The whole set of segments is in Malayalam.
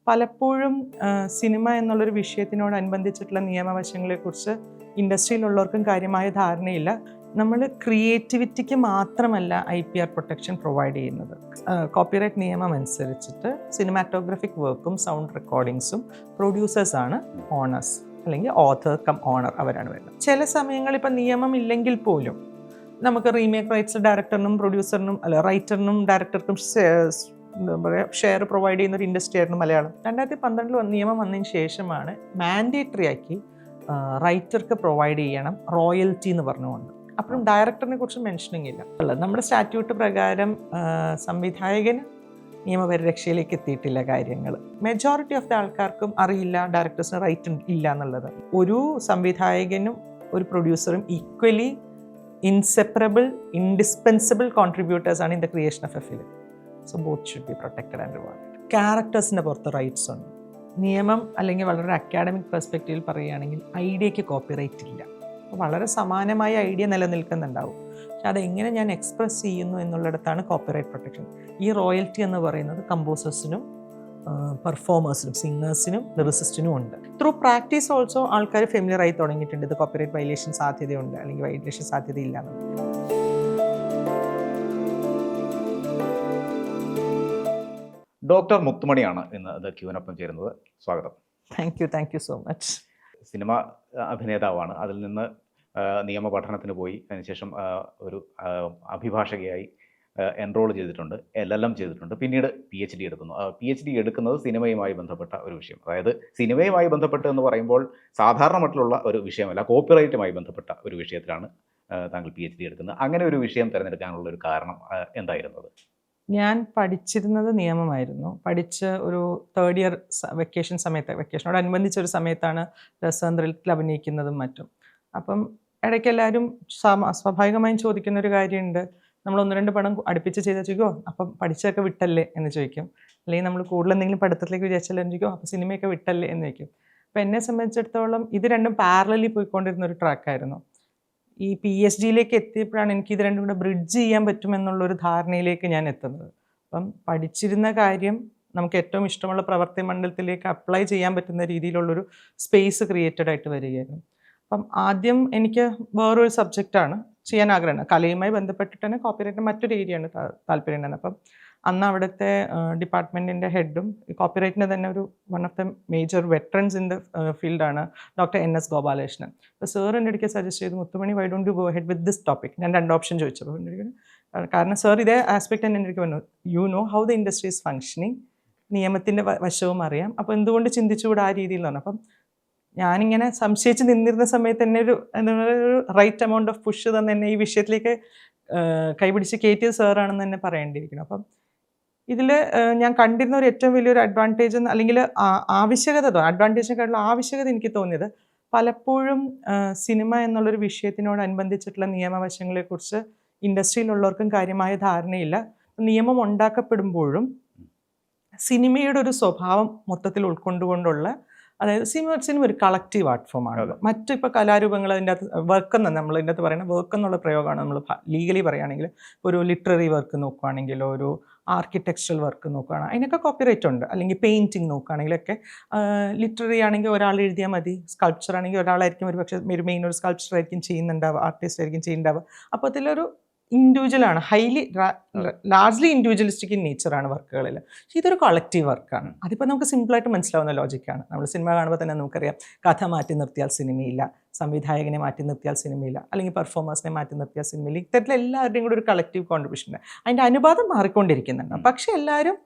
പലപ്പോഴും സിനിമ എന്നുള്ളൊരു വിഷയത്തിനോടനുബന്ധിച്ചിട്ടുള്ള നിയമവശങ്ങളെക്കുറിച്ച് ഇൻഡസ്ട്രിയിലുള്ളവർക്കും കാര്യമായ ധാരണയില്ല. നമ്മൾ ക്രിയേറ്റിവിറ്റിക്ക് മാത്രമല്ല IPR പ്രൊട്ടക്ഷൻ പ്രൊവൈഡ് ചെയ്യുന്നത്. കോപ്പിറൈറ്റ് നിയമം അനുസരിച്ചിട്ട് സിനിമാറ്റോഗ്രാഫിക് വർക്കും സൗണ്ട് റെക്കോർഡിങ്സും പ്രൊഡ്യൂസേഴ്സാണ് ഓണേഴ്സ്, അല്ലെങ്കിൽ ഓഥർ കം ഓണർ അവരാണ് വരുന്നത്. ചില സമയങ്ങളിൽ ഇപ്പം നിയമം ഇല്ലെങ്കിൽ പോലും നമുക്ക് റീമേക്ക് റൈറ്റ്സ് ഡയറക്ടറിനും പ്രൊഡ്യൂസറിനും റൈറ്ററിനും ഡയറക്ടർക്കും എന്താ പറയുക ഷെയർ പ്രൊവൈഡ് ചെയ്യുന്ന ഒരു ഇൻഡസ്ട്രി ആയിരുന്നു മലയാളം. 2012 നിയമം വന്നതിന് ശേഷമാണ് മാൻഡേറ്ററി ആക്കി റൈറ്റർക്ക് പ്രൊവൈഡ് ചെയ്യണം റോയൽറ്റി എന്ന് പറഞ്ഞുകൊണ്ട്. അപ്പോഴും ഡയറക്ടറിനെ കുറിച്ച് മെൻഷനിങ് ഇല്ല. നമ്മുടെ സ്റ്റാറ്റ്യൂട്ട് പ്രകാരം സംവിധായകന് നിയമപരിരക്ഷയിലേക്ക് എത്തിയിട്ടില്ല കാര്യങ്ങൾ. മെജോറിറ്റി ഓഫ് ദ ആൾക്കാർക്കും അറിയില്ല ഡയറക്ടേഴ്സിന് റൈറ്റ് ഇല്ല എന്നുള്ളത്. ഒരു സംവിധായകനും ഒരു പ്രൊഡ്യൂസറും ഈക്വലി ഇൻസെപ്പറബിൾ ഇൻഡിസ്പെൻസിബിൾ കോൺട്രിബ്യൂട്ടേഴ്സ് ആണ് in the creation of a film. So both should be protected and rewarded. ക്യാരക്ടേഴ്സിൻ്റെ പുറത്ത് റൈറ്റ്സ് ഉണ്ട്. നിയമം അല്ലെങ്കിൽ വളരെ അക്കാഡമിക് പെർസ്പെക്റ്റീവിൽ പറയുകയാണെങ്കിൽ ഐഡിയയ്ക്ക് കോപ്പിറൈറ്റ് ഇല്ല. അപ്പോൾ വളരെ സമാനമായ ഐഡിയ നിലനിൽക്കുന്നുണ്ടാവും. പക്ഷെ അതെങ്ങനെ ഞാൻ എക്സ്പ്രസ് ചെയ്യുന്നു എന്നുള്ളിടത്താണ് കോപ്പിറൈറ്റ് പ്രൊട്ടക്ഷൻ. ഈ റോയൽറ്റി എന്ന് പറയുന്നത് കമ്പോസേഴ്സിനും പെർഫോമേഴ്സിനും സിംഗേഴ്സിനും ലിറിസിസ്റ്റിനും ഉണ്ട്. ത്രൂ പ്രാക്ടീസ് ഓൾസോ ആൾക്കാർ ഫെമിലിയർ ആയി തുടങ്ങിയിട്ടുണ്ട്. ഇത് കോപ്പിറൈറ്റ് വയലേഷൻ സാധ്യതയുണ്ട് അല്ലെങ്കിൽ വയലേഷൻ സാധ്യതയില്ല. ഡോക്ടർ മുത്തുമണിയാണ് ഇന്ന് ദ ക്യൂവിനൊപ്പം ചേരുന്നത്. സ്വാഗതം. Thank you so much. Cinema അഭിനേതാവാണ്. അതിൽ നിന്ന് നിയമ പഠനത്തിന് പോയി. അതിനുശേഷം ഒരു അഭിഭാഷകയായി എൻറോൾ ചെയ്തിട്ടുണ്ട്, LLM ചെയ്തിട്ടുണ്ട്. പിന്നീട് PhD എടുക്കുന്നു. PhD എടുക്കുന്നത് സിനിമയുമായി ബന്ധപ്പെട്ട ഒരു വിഷയം. അതായത് സിനിമയുമായി ബന്ധപ്പെട്ട് എന്ന് പറയുമ്പോൾ സാധാരണ മട്ടിലുള്ള ഒരു വിഷയമല്ല, കോപ്പിറൈറ്റുമായി ബന്ധപ്പെട്ട ഒരു വിഷയത്തിലാണ് താങ്കൾ PhD എടുക്കുന്നത്. അങ്ങനെ ഒരു വിഷയം തിരഞ്ഞെടുക്കാനുള്ള ഒരു കാരണം എന്തായിരുന്നത്? ഞാൻ പഠിച്ചിരുന്നത് നിയമമായിരുന്നു. പഠിച്ച് ഒരു തേർഡ് ഇയർ വെക്കേഷൻ സമയത്ത്, വെക്കേഷനോടനുബന്ധിച്ച ഒരു സമയത്താണ് രസതന്ത്രത്തിൽ അഭിനയിക്കുന്നതും മറ്റും. അപ്പം ഇടയ്ക്ക് എല്ലാവരും സ്വാഭാവികമായും ചോദിക്കുന്ന ഒരു കാര്യമുണ്ട്, നമ്മൾ 1-2 പടം അടുപ്പിച്ച് ചെയ്താൽ ചോദിക്കുമോ അപ്പം പഠിച്ചതൊക്കെ വിട്ടല്ലേ എന്ന് ചോദിക്കും. അല്ലെങ്കിൽ നമ്മൾ കൂടുതൽ എന്തെങ്കിലും പഠിത്തത്തിലേക്ക് വിചാരിച്ചാൽ ചോദിക്കും അപ്പോൾ സിനിമയൊക്കെ വിട്ടല്ലേ എന്ന് ചോദിക്കും. അപ്പോൾ എന്നെ സംബന്ധിച്ചിടത്തോളം ഇത് രണ്ടും പാരലലി പോയിക്കൊണ്ടിരുന്ന ഒരു ട്രാക്കായിരുന്നു. ഈ PhDയിലേക്ക് എത്തിയപ്പോഴാണ് എനിക്ക് ഇത് രണ്ടും കൂടെ ബ്രിഡ്ജ് ചെയ്യാൻ പറ്റുമെന്നുള്ളൊരു ധാരണയിലേക്ക് ഞാൻ എത്തുന്നത്. അപ്പം പഠിച്ചിരുന്ന കാര്യം നമുക്ക് ഏറ്റവും ഇഷ്ടമുള്ള പ്രവൃത്തി മണ്ഡലത്തിലേക്ക് അപ്ലൈ ചെയ്യാൻ പറ്റുന്ന രീതിയിലുള്ളൊരു സ്പേസ് ക്രിയേറ്റഡ് ആയിട്ട് വരികയായിരുന്നു. അപ്പം ആദ്യം എനിക്ക് വേറൊരു സബ്ജക്റ്റാണ് ചെയ്യാൻ ആഗ്രഹമാണ്. കലയുമായി ബന്ധപ്പെട്ടിട്ട് തന്നെ കോപ്പിറൈറ്റിന് മറ്റൊരു ഏരിയയാണ് താല്പര്യം ഉണ്ടായിരുന്നത്. അപ്പം അന്ന് അവിടുത്തെ ഡിപ്പാർട്ട്മെൻറ്റിൻ്റെ ഹെഡും കോപ്പിറൈറ്റിൻ്റെ തന്നെ ഒരു one of the major veterans in the ഫീൽഡാണ് ഡോക്ടർ NS ഗോപാലകൃഷ്ണൻ. അപ്പോൾ സാർ എൻ്റെ അടുത്ത് സജസ്റ്റ് ചെയ്തു, Muthumani why don't you go ahead with this topic. ഞാൻ 2 ഓപ്ഷൻ ചോദിച്ചപ്പോൾ കാരണം സാർ ഇതേ ആസ്പെക്ട് തന്നെ എനിക്ക് പറഞ്ഞു, you know how the industry is functioning, നിയമത്തിൻ്റെ വശവും അറിയാം, അപ്പോൾ എന്തുകൊണ്ട് ചിന്തിച്ചുകൂടെ ആ രീതിയിൽ പറഞ്ഞു. അപ്പം ഞാനിങ്ങനെ സംശയിച്ച് നിന്നിരുന്ന സമയത്ത് തന്നെ ഒരു റൈറ്റ് എമൗണ്ട് ഓഫ് പുഷ് തന്നെ എന്നെ ഈ വിഷയത്തിലേക്ക് കൈപിടിച്ച് കയറ്റിയത് സാറാണെന്ന് തന്നെ പറയേണ്ടിയിരിക്കണം. അപ്പം ഇതിൽ ഞാൻ കണ്ടിരുന്ന ഒരു ഏറ്റവും വലിയൊരു അഡ്വാൻറ്റേജ് അല്ലെങ്കിൽ അഡ്വാൻറ്റേജിനെക്കാളുള്ള ആവശ്യകത എനിക്ക് തോന്നിയത്, പലപ്പോഴും സിനിമ എന്നുള്ളൊരു വിഷയത്തിനോടനുബന്ധിച്ചിട്ടുള്ള നിയമവശങ്ങളെക്കുറിച്ച് ഇൻഡസ്ട്രിയിലുള്ളവർക്കും കാര്യമായ ധാരണയില്ല. നിയമം ഉണ്ടാക്കപ്പെടുമ്പോഴും സിനിമയുടെ ഒരു സ്വഭാവം മൊത്തത്തിൽ ഉൾക്കൊണ്ടുകൊണ്ടുള്ള, അതായത് സിനിമ ഒരു കളക്റ്റീവ് ആർട്ട് ഫോമാണ്. മറ്റിപ്പോൾ കലാരൂപങ്ങൾ അതിൻ്റെ അകത്ത് വർക്ക് എന്ന് നമ്മൾ ഇതിൻ്റെ അകത്ത് പറയുന്നത് വർക്ക് എന്നുള്ള പ്രയോഗമാണ്. നമ്മൾ ലീഗലി പറയുകയാണെങ്കിൽ ഒരു ലിറ്റററി വർക്ക് നോക്കുകയാണെങ്കിലോ ഒരു ആർക്കിടെക്ചറൽ വർക്ക് നോക്കുകയാണെങ്കിൽ അതിനൊക്കെ കോപ്പിറൈറ്റ് ഉണ്ട്. അല്ലെങ്കിൽ പെയിൻറ്റിങ് നോക്കുകയാണെങ്കിലൊക്കെ ലിറ്റററി ആണെങ്കിൽ ഒരാൾ എഴുതിയാൽ മതി, സ്കൾപ്ചർ ആണെങ്കിൽ ഒരാളായിരിക്കും ഒരു മെയിൻ ഒരു സ്കൾപ്ചർ ആയിരിക്കും ചെയ്യുന്നുണ്ടാവുക, ആർട്ടിസ്റ്റ് ആയിരിക്കും ചെയ്യുന്നുണ്ടാവുക. അപ്പോൾ അതിലൊരു ഇൻഡിവിജ്വലാണ്, ലാർജ്ലി ഇൻഡിവിജ്വലിസ്റ്റിക് ഇൻ നേച്ചറാണ് വർക്കുകളിൽ. പക്ഷേ ഇതൊരു കളക്റ്റീവ് വർക്കാണ്. അതിപ്പോൾ നമുക്ക് സിമ്പിളായിട്ട് മനസ്സിലാവുന്ന ലോജിക്കാണ്. നമ്മൾ സിനിമ കാണുമ്പോൾ തന്നെ നമുക്കറിയാം, കഥ മാറ്റി നിർത്തിയാൽ സിനിമയില്ല, സംവിധായകനെ മാറ്റി നിർത്തിയാൽ സിനിമയില്ല, അല്ലെങ്കിൽ പെർഫോമേഴ്സിനെ മാറ്റി നിർത്തിയാൽ സിനിമയില്ല. ഇത്തരത്തിൽ എല്ലാവരുടെയും കൂടെ ഒരു കളക്റ്റീവ് കോൺട്രിബ്യൂഷൻ ഉണ്ട്. അതിൻ്റെ അനുപാതം മാറിക്കൊണ്ടിരിക്കുന്നുണ്ട്. പക്ഷേ എല്ലാവരും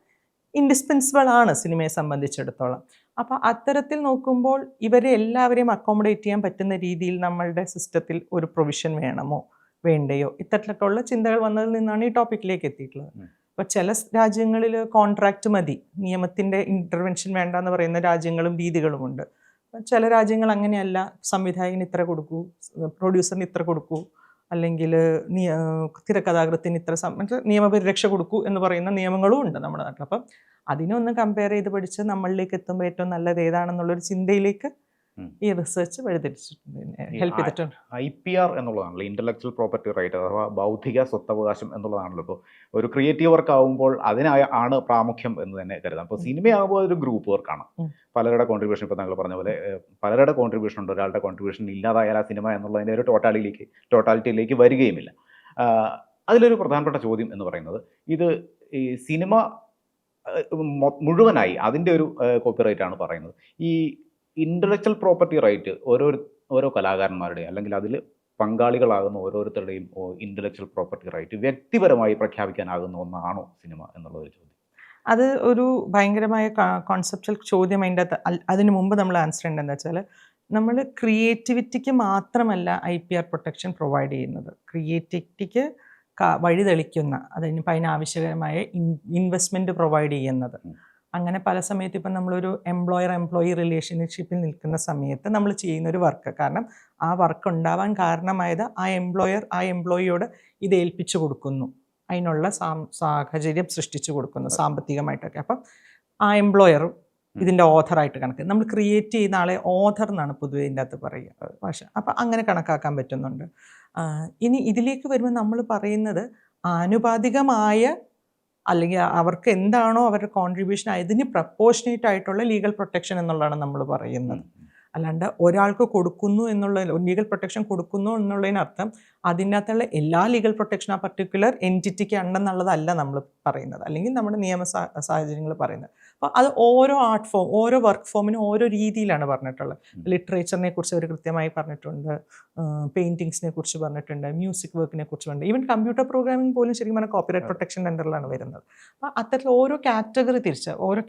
ഇൻഡിസ്പെൻസിബിൾ ആണ് സിനിമയെ സംബന്ധിച്ചിടത്തോളം. അപ്പോൾ അത്തരത്തിൽ നോക്കുമ്പോൾ ഇവരെ എല്ലാവരെയും അക്കോമഡേറ്റ് ചെയ്യാൻ പറ്റുന്ന രീതിയിൽ നമ്മളുടെ സിസ്റ്റത്തിൽ ഒരു പ്രൊവിഷൻ വേണമോ വേണ്ടയോ, ഇത്തരത്തിലുള്ള ചിന്തകൾ വന്നതിൽ നിന്നാണ് ഈ ടോപ്പിക്കിലേക്ക് എത്തിയിട്ടുള്ളത്. അപ്പോൾ ചില രാജ്യങ്ങളിൽ കോൺട്രാക്റ്റ് മതി, നിയമത്തിൻ്റെ ഇൻ്റർവെൻഷൻ വേണ്ട എന്ന് പറയുന്ന രാജ്യങ്ങളും രീതികളുമുണ്ട്. ചില രാജ്യങ്ങൾ അങ്ങനെയല്ല, സംവിധായകന് ഇത്ര കൊടുക്കൂ, പ്രൊഡ്യൂസറിന് ഇത്ര കൊടുക്കൂ, അല്ലെങ്കിൽ തിരക്കഥാകൃത്തിന് ഇത്ര നിയമപരിരക്ഷ കൊടുക്കൂ എന്ന് പറയുന്ന നിയമങ്ങളും ഉണ്ട് നമ്മുടെ നാട്ടിൽ. അപ്പം അതിനൊന്ന് കമ്പയർ ചെയ്ത് പഠിച്ച് നമ്മളിലേക്ക് എത്തുമ്പോൾ ഏറ്റവും നല്ലത് ഏതാണെന്നുള്ളൊരു ചിന്തയിലേക്ക് ഈ റിസർച്ച് വഴിതിരിച്ചിട്ടുണ്ട്, ഹെൽപ്പ് ചെയ്തിട്ടുണ്ട്. IPR എന്നുള്ളതാണല്ലോ, ഇന്റലക്ച്വൽ പ്രോപ്പർട്ടി റൈറ്റ് അഥവാ ബൗദ്ധിക സ്വത്തവകാശം എന്നുള്ളതാണല്ലോ. ഇപ്പോൾ ഒരു ക്രിയേറ്റീവ് വർക്ക് ആകുമ്പോൾ ആണ് പ്രാമുഖ്യം എന്ന് തന്നെ കരുതാം. ഇപ്പോൾ സിനിമയാകുമ്പോൾ ഒരു ഗ്രൂപ്പ് വർക്കാണ്, പലരുടെ കോൺട്രിബ്യൂഷൻ. ഇപ്പോൾ താങ്കൾ പറഞ്ഞ പോലെ പലരുടെ കോൺട്രിബ്യൂഷൻ ഉണ്ട്. ഒരാളുടെ കോൺട്രിബ്യൂഷൻ ഇല്ലാതായാൽ ആ സിനിമ എന്നുള്ളതിൻ്റെ ഒരു ടോട്ടാലിറ്റിയിലേക്ക് വരികയുമില്ല. അതിലൊരു പ്രധാനപ്പെട്ട ചോദ്യം എന്ന് പറയുന്നത്, ഇത് ഈ സിനിമ മുഴുവനായി അതിൻ്റെ ഒരു കോപ്പിറൈറ്റ് ആണ് പറയുന്നത്. ഈ ഇൻ്റലക്ച്വൽ പ്രോപ്പർട്ടി റൈറ്റ് ഓരോ കലാകാരന്മാരുടെയും അല്ലെങ്കിൽ അതിൽ പങ്കാളികളാകുന്ന ഓരോരുത്തരുടെയും ഇൻ്റലക്ച്വൽ പ്രോപ്പർട്ടി റൈറ്റ് വ്യക്തിപരമായി പ്രഖ്യാപിക്കാനാകുന്ന ഒന്നാണോ സിനിമ എന്നുള്ളൊരു ചോദ്യം. അത് ഒരു ഭയങ്കരമായ കോൺസെപ്റ്റൽ ചോദ്യം. അതിൻ്റെ അകത്ത് അതിന് മുമ്പ് നമ്മൾ ആൻസർ ചെയ്യേണ്ടത് എന്താ വെച്ചാൽ, നമ്മൾ ക്രിയേറ്റിവിറ്റിക്ക് മാത്രമല്ല IPR പ്രൊട്ടക്ഷൻ പ്രൊവൈഡ് ചെയ്യുന്നത്. ക്രിയേറ്റിവിറ്റിക്ക് വഴിതെളിക്കുന്ന, അതിനിപ്പോൾ അതിനാവശ്യകരമായ ഇൻവെസ്റ്റ്മെൻറ്റ് പ്രൊവൈഡ് ചെയ്യുന്നത്. അങ്ങനെ പല സമയത്ത് ഇപ്പം നമ്മളൊരു എംപ്ലോയർ റിലേഷൻഷിപ്പിൽ നിൽക്കുന്ന സമയത്ത് നമ്മൾ ചെയ്യുന്നൊരു വർക്ക്, കാരണം ആ വർക്ക് ഉണ്ടാവാൻ കാരണമായത് ആ എംപ്ലോയിയോട് ഇത് ഏൽപ്പിച്ചു കൊടുക്കുന്നു, അതിനുള്ള സാഹചര്യം സൃഷ്ടിച്ചു കൊടുക്കുന്നു സാമ്പത്തികമായിട്ടൊക്കെ. അപ്പം ആ എംപ്ലോയർ ഇതിൻ്റെ ഓഥറായിട്ട് കണക്ക്, നമ്മൾ ക്രിയേറ്റ് ചെയ്യുന്ന ആളെ ഓഥർ എന്നാണ് പൊതുവെ ഇതിൻ്റെ അകത്ത് പറയുക ഭാഷ. അപ്പം അങ്ങനെ കണക്കാക്കാൻ പറ്റുന്നുണ്ട്. ഇനി ഇതിലേക്ക് വരുമ്പോൾ നമ്മൾ പറയുന്നത് ആനുപാതികമായ, അല്ലെങ്കിൽ അവർക്ക് എന്താണോ അവരുടെ കോൺട്രിബ്യൂഷൻ അതിന് പ്രപ്പോർഷനേറ്റ് ആയിട്ടുള്ള ലീഗൽ പ്രൊട്ടക്ഷൻ എന്നുള്ളതാണ് നമ്മൾ പറയുന്നത്. അല്ലാണ്ട് ഒരാൾക്ക് കൊടുക്കുന്നു എന്നുള്ള ലീഗൽ പ്രൊട്ടക്ഷൻ കൊടുക്കുന്നു എന്നുള്ളതിനർത്ഥം അതിനകത്തുള്ള എല്ലാ ലീഗൽ പ്രൊട്ടക്ഷൻ ആ പർട്ടിക്കുലർ എൻറ്റിറ്റിക്ക് ഉണ്ടെന്നുള്ളതല്ല നമ്മൾ പറയുന്നത്, അല്ലെങ്കിൽ നമ്മുടെ നിയമ സാഹചര്യങ്ങൾ പറയുന്നത്. അപ്പോൾ അത് ഓരോ ആർട്ട് ഫോം, ഓരോ വർക്ക് ഫോമിനും ഓരോ രീതിയിലാണ് പറഞ്ഞിട്ടുള്ളത്. ലിറ്ററേച്ചറിനെ കുറിച്ച് അവർ കൃത്യമായി പറഞ്ഞിട്ടുണ്ട്, പെയിൻറ്റിങ്സിനെ കുറിച്ച് പറഞ്ഞിട്ടുണ്ട്, മ്യൂസിക് വർക്കിനെ കുറിച്ച് പറഞ്ഞിട്ടുണ്ട്, ഈവൻ കമ്പ്യൂട്ടർ പ്രോഗ്രാമിംഗ് പോലും ശരിക്കും പറഞ്ഞാൽ കോപ്പിറൈറ്റ് പ്രൊട്ടക്ഷൻ അണ്ടറിലാണ് വരുന്നത്. അപ്പോൾ അത്തരത്തിൽ ഓരോ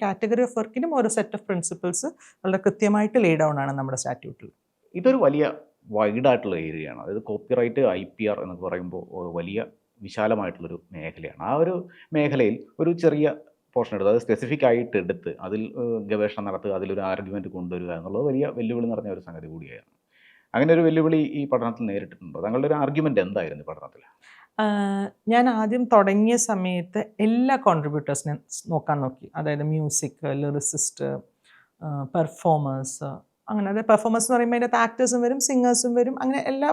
കാറ്റഗറി ഓഫ് വർക്കിനും ഓരോ സെറ്റ് ഓഫ് പ്രിൻസിപ്പിൾസ് വളരെ കൃത്യമായിട്ട് ലേ ഡൗൺ ആണ് നമ്മുടെ സ്റ്റാറ്റ്യൂട്ടിൽ. ഇതൊരു വലിയ വൈഡായിട്ടുള്ള ഏരിയയാണ്. അതായത് കോപ്പിറൈറ്റ് IPR എന്നൊക്കെ പറയുമ്പോൾ വലിയ വിശാലമായിട്ടുള്ളൊരു മേഖലയാണ്. ആ ഒരു മേഖലയിൽ ഒരു ചെറിയ പോർഷൻ എടുത്ത്, അത് സ്പെസിഫിക് ആയിട്ട് എടുത്ത് അതിൽ ഗവേഷണം നടത്തുക, അതിലൊരു ആർഗ്യുമെൻറ്റ് കൊണ്ടുവരിക എന്നുള്ളത് വലിയ വെല്ലുവിളി നിറഞ്ഞ ഒരു സംഗതി കൂടിയാണ്. അങ്ങനെ ഒരു വെല്ലുവിളി ഈ പഠനത്തിൽ നേരിട്ടിട്ടുണ്ടോ? താങ്കളുടെ ഒരു ആർഗ്യുമെൻറ്റ് എന്തായിരുന്നു ഈ പഠനത്തിൽ? ഞാൻ ആദ്യം തുടങ്ങിയ സമയത്ത് എല്ലാ കോൺട്രിബ്യൂട്ടേഴ്സിനെ നോക്കി. അതായത് മ്യൂസിക്, ലിറിസിസ്റ്റ്, പെർഫോമേഴ്സ്, അങ്ങനെ. അതായത് പെർഫോമൻസ് എന്ന് പറയുമ്പോൾ അതിൻ്റെ ആക്ടേഴ്സും വരും, സിംഗേഴ്സും വരും, അങ്ങനെ എല്ലാ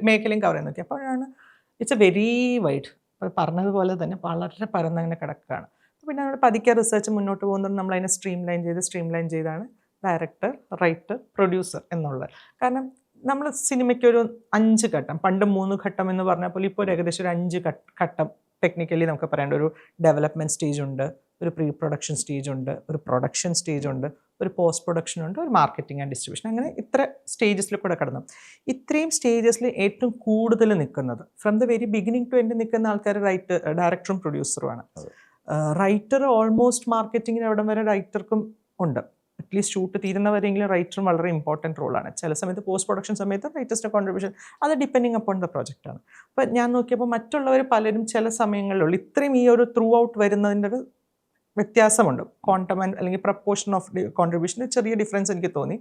മേഖലയും കവർ ചെയ്യാൻ നോക്കി. അപ്പോഴാണ് ഇറ്റ്സ് എ വെരി വൈഡ്, പറഞ്ഞതുപോലെ തന്നെ വളരെ പരന്നങ്ങനെ കിടക്കുകയാണ്. പിന്നെ നമ്മൾ പതുക്കെ റിസർച്ച് മുന്നോട്ട് പോകുന്നത് നമ്മൾ അതിനെ സ്ട്രീം ലൈൻ ചെയ്താണ് ഡയറക്ടർ, റൈറ്റർ, പ്രൊഡ്യൂസർ എന്നുള്ളത്. കാരണം നമ്മൾ സിനിമയ്ക്കൊരു 5 ഘട്ടം, പണ്ട് 3 ഘട്ടം എന്ന് പറഞ്ഞാൽ പോലും ഇപ്പോൾ ഏകദേശം ഒരു 5 ഘട്ടം ടെക്നിക്കലി നമുക്ക് പറയേണ്ട. ഒരു ഡെവലപ്മെൻറ്റ് സ്റ്റേജ് ഉണ്ട്, ഒരു പ്രീ പ്രൊഡക്ഷൻ സ്റ്റേജ് ഉണ്ട്, ഒരു പ്രൊഡക്ഷൻ സ്റ്റേജ് ഉണ്ട്, ഒരു പോസ്റ്റ് പ്രൊഡക്ഷൻ ഉണ്ട്, ഒരു മാർക്കറ്റിംഗ് ആൻഡ് ഡിസ്ട്രിബ്യൂഷൻ. അങ്ങനെ ഇത്ര സ്റ്റേജസിൽ കൂടെ കടന്നു. ഇത്രയും സ്റ്റേജസിൽ ഏറ്റവും കൂടുതൽ നിൽക്കുന്നത് from the very beginning to end നിൽക്കുന്ന ആൾക്കാർ ഡയറക്ടറും പ്രൊഡ്യൂസറുമാണ്. റൈറ്റർ ഓൾമോസ്റ്റ് മാർക്കറ്റിങ്ങിന് എവിടം വരെ റൈറ്റർക്കും ഉണ്ട്. അറ്റ്ലീസ്റ്റ് ഷൂട്ട് തീരുന്നവരെങ്കിലും റൈറ്ററും വളരെ ഇമ്പോർട്ടൻറ്റ് റോളാണ്. ചില സമയത്ത് പോസ്റ്റ് പ്രൊഡക്ഷൻ സമയത്ത് റൈറ്റേഴ്സിൻ്റെ കോൺട്രിബ്യൂഷൻ അത് ഡിപ്പെൻഡിങ് അപ്പോൺ ദ പ്രോജക്റ്റാണ്. അപ്പോൾ ഞാൻ നോക്കിയപ്പോൾ മറ്റുള്ളവർ പലരും ചില സമയങ്ങളിലുള്ള ഇത്രയും ഈ ഒരു ത്രൂ ഔട്ട് വരുന്നതിൻ്റെ ഒരു വ്യത്യാസമുണ്ട്. ക്വാണ്ടം അല്ലെങ്കിൽ പ്രപ്പോർഷൻ ഓഫ് കോൺട്രിബ്യൂഷൻ്റെ ചെറിയ ഡിഫറൻസ് എനിക്ക് തോന്നി.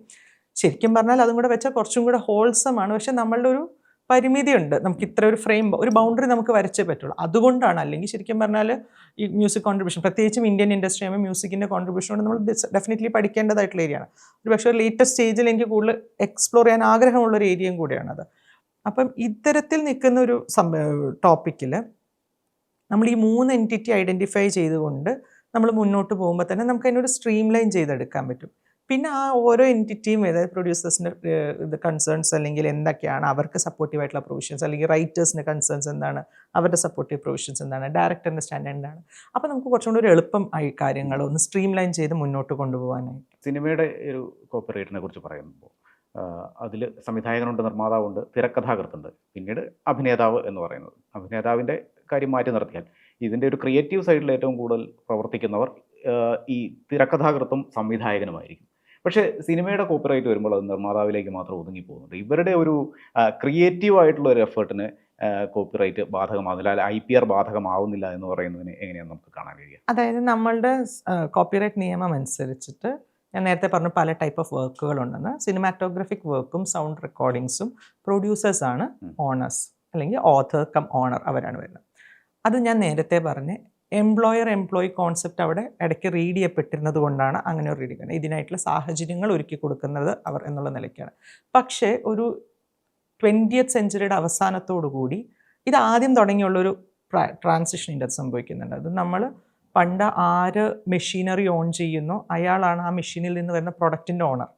ശരിക്കും പറഞ്ഞാൽ അതും കൂടെ വെച്ചാൽ കുറച്ചും കൂടെ ഹോൾസമാണ്. പക്ഷേ നമ്മളുടെ ഒരു പരിമിതിയുണ്ട്, നമുക്ക് ഇത്ര ഒരു ഒരു ബൗണ്ടറി നമുക്ക് വരച്ചേ പറ്റുള്ളൂ. അതുകൊണ്ടാണ്. അല്ലെങ്കിൽ ശരിക്കും പറഞ്ഞാൽ ഈ മ്യൂസിക് കോൺട്രിബ്യൂഷൻ, പ്രത്യേകിച്ചും ഇന്ത്യൻ ഇൻഡസ്ട്രി ആകുമ്പോൾ മ്യൂസിക്കിൻ്റെ കോൺട്രിബ്യൂഷൻ കൊണ്ട് നമ്മൾ ഡെഫിനറ്റ്ലി പഠിക്കേണ്ടതായിട്ടുള്ള ഏരിയയാണ്. ഒരു പക്ഷേ ഒരു ലേറ്റസ്റ്റ് സ്റ്റേജിൽ എനിക്ക് കൂടുതൽ എക്സ്പ്ലോർ ചെയ്യാൻ ആഗ്രഹമുള്ളൊരു ഏരിയയും കൂടിയാണത്. അപ്പം ഇത്തരത്തിൽ നിൽക്കുന്ന ഒരു ടോപ്പിക്കിൽ നമ്മൾ ഈ 3 എൻറ്റിറ്റി ഐഡൻറ്റിഫൈ ചെയ്തുകൊണ്ട് നമ്മൾ മുന്നോട്ട് പോകുമ്പോൾ തന്നെ നമുക്ക് അതിനൊരു സ്ട്രീം ലൈൻ ചെയ്തെടുക്കാൻ പറ്റും. പിന്നെ ആ ഓരോ എൻറ്റിറ്റിയും, അതായത് പ്രൊഡ്യൂസേഴ്സിൻ്റെ കൺസേൺസ് അല്ലെങ്കിൽ എന്തൊക്കെയാണ് അവർക്ക് സപ്പോർട്ടീവായിട്ടുള്ള പ്രൊവിഷൻസ്, അല്ലെങ്കിൽ റൈറ്റേഴ്സിൻ്റെ കൺസേൺസ് എന്താണ്, അവരുടെ സപ്പോർട്ടീവ് പ്രൊവിഷൻസ് എന്താണ്, ഡയറക്ടറിൻ്റെ സ്റ്റാൻഡ് എന്താണ്. അപ്പോൾ നമുക്ക് കുറച്ചും കൂടി ഒരു എളുപ്പം ആയി കാര്യങ്ങൾ ഒന്ന് സ്ട്രീം ലൈൻ ചെയ്ത് മുന്നോട്ട് കൊണ്ടുപോകാനായിട്ട്. സിനിമയുടെ ഒരു കോപ്പിറൈറ്റിനെ കുറിച്ച് പറയുമ്പോൾ അതിൽ സംവിധായകനുണ്ട്, നിർമ്മാതാവുണ്ട്, തിരക്കഥാകൃത്തുണ്ട്, പിന്നീട് അഭിനേതാവ് എന്ന് പറയുന്നത്. അഭിനേതാവിൻ്റെ കാര്യം മാറ്റി നിർത്തിയാൽ ഇതിൻ്റെ ഒരു ക്രിയേറ്റീവ് സൈഡിൽ ഏറ്റവും കൂടുതൽ പ്രവർത്തിക്കുന്നവർ ഈ തിരക്കഥാകൃത്തും സംവിധായകനുമായിരിക്കും. പക്ഷേ സിനിമയുടെ കോപ്പിറൈറ്റ് വരുമ്പോൾ അത് നിർമ്മാതാവിലേക്ക് മാത്രം ഒതുങ്ങി പോകുന്നുണ്ട്. ഇവരുടെ ഒരു ക്രിയേറ്റീവ് ആയിട്ടുള്ള ഒരു എഫേർട്ടിന് കോപ്പിറൈറ്റ് ബാധകമാകുന്നില്ല, IPR ബാധകമാവുന്നില്ല എന്ന് പറയുന്നതിന് എങ്ങനെയാണ് നമുക്ക് കാണാൻ കഴിയുക? അതായത് നമ്മളുടെ കോപ്പിറൈറ്റ് നിയമം അനുസരിച്ചിട്ട് ഞാൻ നേരത്തെ പറഞ്ഞു പല ടൈപ്പ് ഓഫ് വർക്കുകളുണ്ടെന്ന്. സിനിമാറ്റോഗ്രാഫിക് വർക്കും സൗണ്ട് റെക്കോർഡിങ്സും പ്രൊഡ്യൂസേഴ്സാണ് ഓണേഴ്സ്, അല്ലെങ്കിൽ ഓഥർ കം ഓണർ, അവരാണ് വരുന്നത്. അത് ഞാൻ നേരത്തെ പറഞ്ഞ് എംപ്ലോയി കോൺസെപ്റ്റ് അവിടെ ഇടയ്ക്ക് റീഡ് ചെയ്യപ്പെട്ടിരുന്നത് കൊണ്ടാണ് അങ്ങനെ ഒരു റീഡിങ്. ഇതിനായിട്ടുള്ള സാഹചര്യങ്ങൾ ഒരുക്കി കൊടുക്കുന്നത് അവർ എന്നുള്ള നിലയ്ക്കാണ്. പക്ഷേ ഒരു 20th സെഞ്ച്വറിയുടെ അവസാനത്തോടു കൂടി ഇത് ആദ്യം തുടങ്ങിയുള്ളൊരു ട്രാൻസിഷൻ ഇതിൻ്റെ അത് സംഭവിക്കുന്നുണ്ട്. അത് നമ്മൾ പണ്ട് ആര് മെഷീനറി ഓൺ ചെയ്യുന്നോ അയാളാണ് ആ മെഷീനിൽ നിന്ന് വരുന്ന പ്രൊഡക്റ്റിൻ്റെ ഓണർ.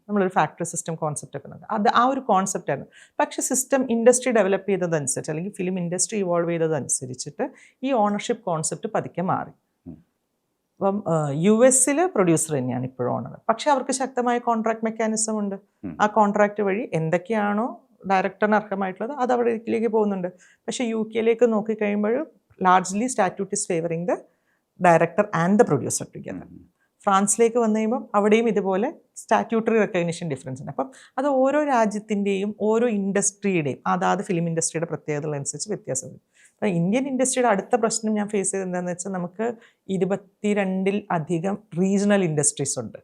നമ്മളൊരു ഫാക്ടറി സിസ്റ്റം കോൺസെപ്റ്റ് ഒക്കെ ഉണ്ട്. അത് ആ ഒരു കോൺസെപ്റ്റ് ആയിരുന്നു. പക്ഷേ സിസ്റ്റം ഇൻഡസ്ട്രി ഡെവലപ്പ് ചെയ്തതനുസരിച്ച് അല്ലെങ്കിൽ ഫിലിം ഇൻഡസ്ട്രി ഇവോൾവ് ചെയ്തതനുസരിച്ചിട്ട് ഈ ഓണർഷിപ്പ് കോൺസെപ്റ്റ് പതുക്കെ മാറി. അപ്പം US പ്രൊഡ്യൂസർ തന്നെയാണ് ഇപ്പോഴും ഓണർ. പക്ഷേ അവർക്ക് ശക്തമായ കോൺട്രാക്ട് മെക്കാനിസം ഉണ്ട്. ആ കോൺട്രാക്ട് വഴി എന്തൊക്കെയാണോ ഡയറക്ടറിന് അർഹമായിട്ടുള്ളത് അത് അവിടേക്ക് പോകുന്നുണ്ട്. പക്ഷേ UK നോക്കിക്കഴിയുമ്പോൾ largely statute is favouring the director and the producer together. ഫ്രാൻസിലേക്ക് വന്നു കഴിയുമ്പം അവിടെയും ഇതുപോലെ സ്റ്റാറ്റ്യൂട്ടറി റെക്കഗ്നിഷൻ ഡിഫറൻസ് ഉണ്ട്. അപ്പം അത് ഓരോ രാജ്യത്തിൻ്റെയും ഓരോ ഇൻഡസ്ട്രിയുടെയും അതാത് ഫിലിം ഇൻഡസ്ട്രിയുടെ പ്രത്യേകതകളനുസരിച്ച് വ്യത്യാസമുണ്ട്. അപ്പം ഇന്ത്യൻ ഇൻഡസ്ട്രിയുടെ അടുത്ത പ്രശ്നം ഞാൻ ഫേസ് ചെയ്തത് എന്താണെന്ന് വെച്ചാൽ നമുക്ക് 22 അധികം റീജിയണൽ ഇൻഡസ്ട്രീസ് ഉണ്ട്.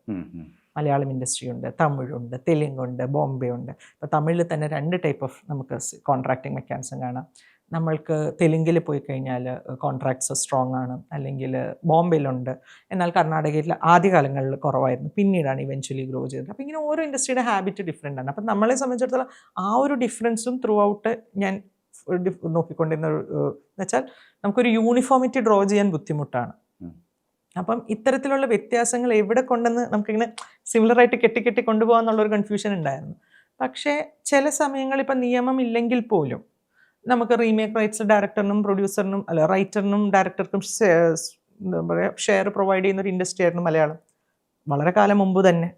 മലയാളം ഇൻഡസ്ട്രി ഉണ്ട്, തമിഴുണ്ട്, തെലുങ്കുണ്ട്, ബോംബെ ഉണ്ട്. ഇപ്പോൾ തമിഴിൽ തന്നെ 2 ടൈപ്പ് ഓഫ് നമുക്ക് കോൺട്രാക്റ്റിംഗ് മെക്കാനിസം കാണാം. നമ്മൾക്ക് തെലുങ്കിൽ പോയി കഴിഞ്ഞാൽ കോൺട്രാക്ട്സ് സ്ട്രോങ് ആണ്, അല്ലെങ്കിൽ ബോംബെയിലുണ്ട്. എന്നാൽ കർണാടകയിൽ ആദ്യകാലങ്ങളിൽ കുറവായിരുന്നു, പിന്നീടാണ് ഇവൻച്വലി ഗ്രോ ചെയ്തത്. അപ്പോൾ ഇങ്ങനെ ഓരോ ഇൻഡസ്ട്രിയുടെ ഹാബിറ്റ് ഡിഫറെൻ്റ് ആണ്. അപ്പം നമ്മളെ സംബന്ധിച്ചിടത്തോളം ആ ഒരു ഡിഫറൻസും ത്രൂ ഔട്ട് ഞാൻ നോക്കിക്കൊണ്ടിരുന്ന എന്ന് വെച്ചാൽ നമുക്കൊരു യൂണിഫോമിറ്റി ഡ്രോ ചെയ്യാൻ ബുദ്ധിമുട്ടാണ്. അപ്പം ഇത്തരത്തിലുള്ള വ്യത്യാസങ്ങൾ എവിടെ കൊണ്ടെന്ന് നമുക്കിങ്ങനെ സിമിലറായിട്ട് കെട്ടി കൊണ്ടുപോകാന്നുള്ളൊരു കൺഫ്യൂഷൻ ഉണ്ടായിരുന്നു. പക്ഷേ ചില സമയങ്ങളിൽ ഇപ്പം നിയമം ഇല്ലെങ്കിൽ പോലും നമുക്ക് റീമേക്ക് റൈറ്റ്സ് ഡയറക്ടറിനും പ്രൊഡ്യൂസറിനും അല്ല റൈറ്ററിനും ഡയറക്ടർക്കും എന്താ പറയുക ഷെയർ പ്രൊവൈഡ് ചെയ്യുന്ന ഒരു ഇൻഡസ്ട്രി ആയിരുന്നു മലയാളം. വളരെ കാലം മുമ്പ് തന്നെ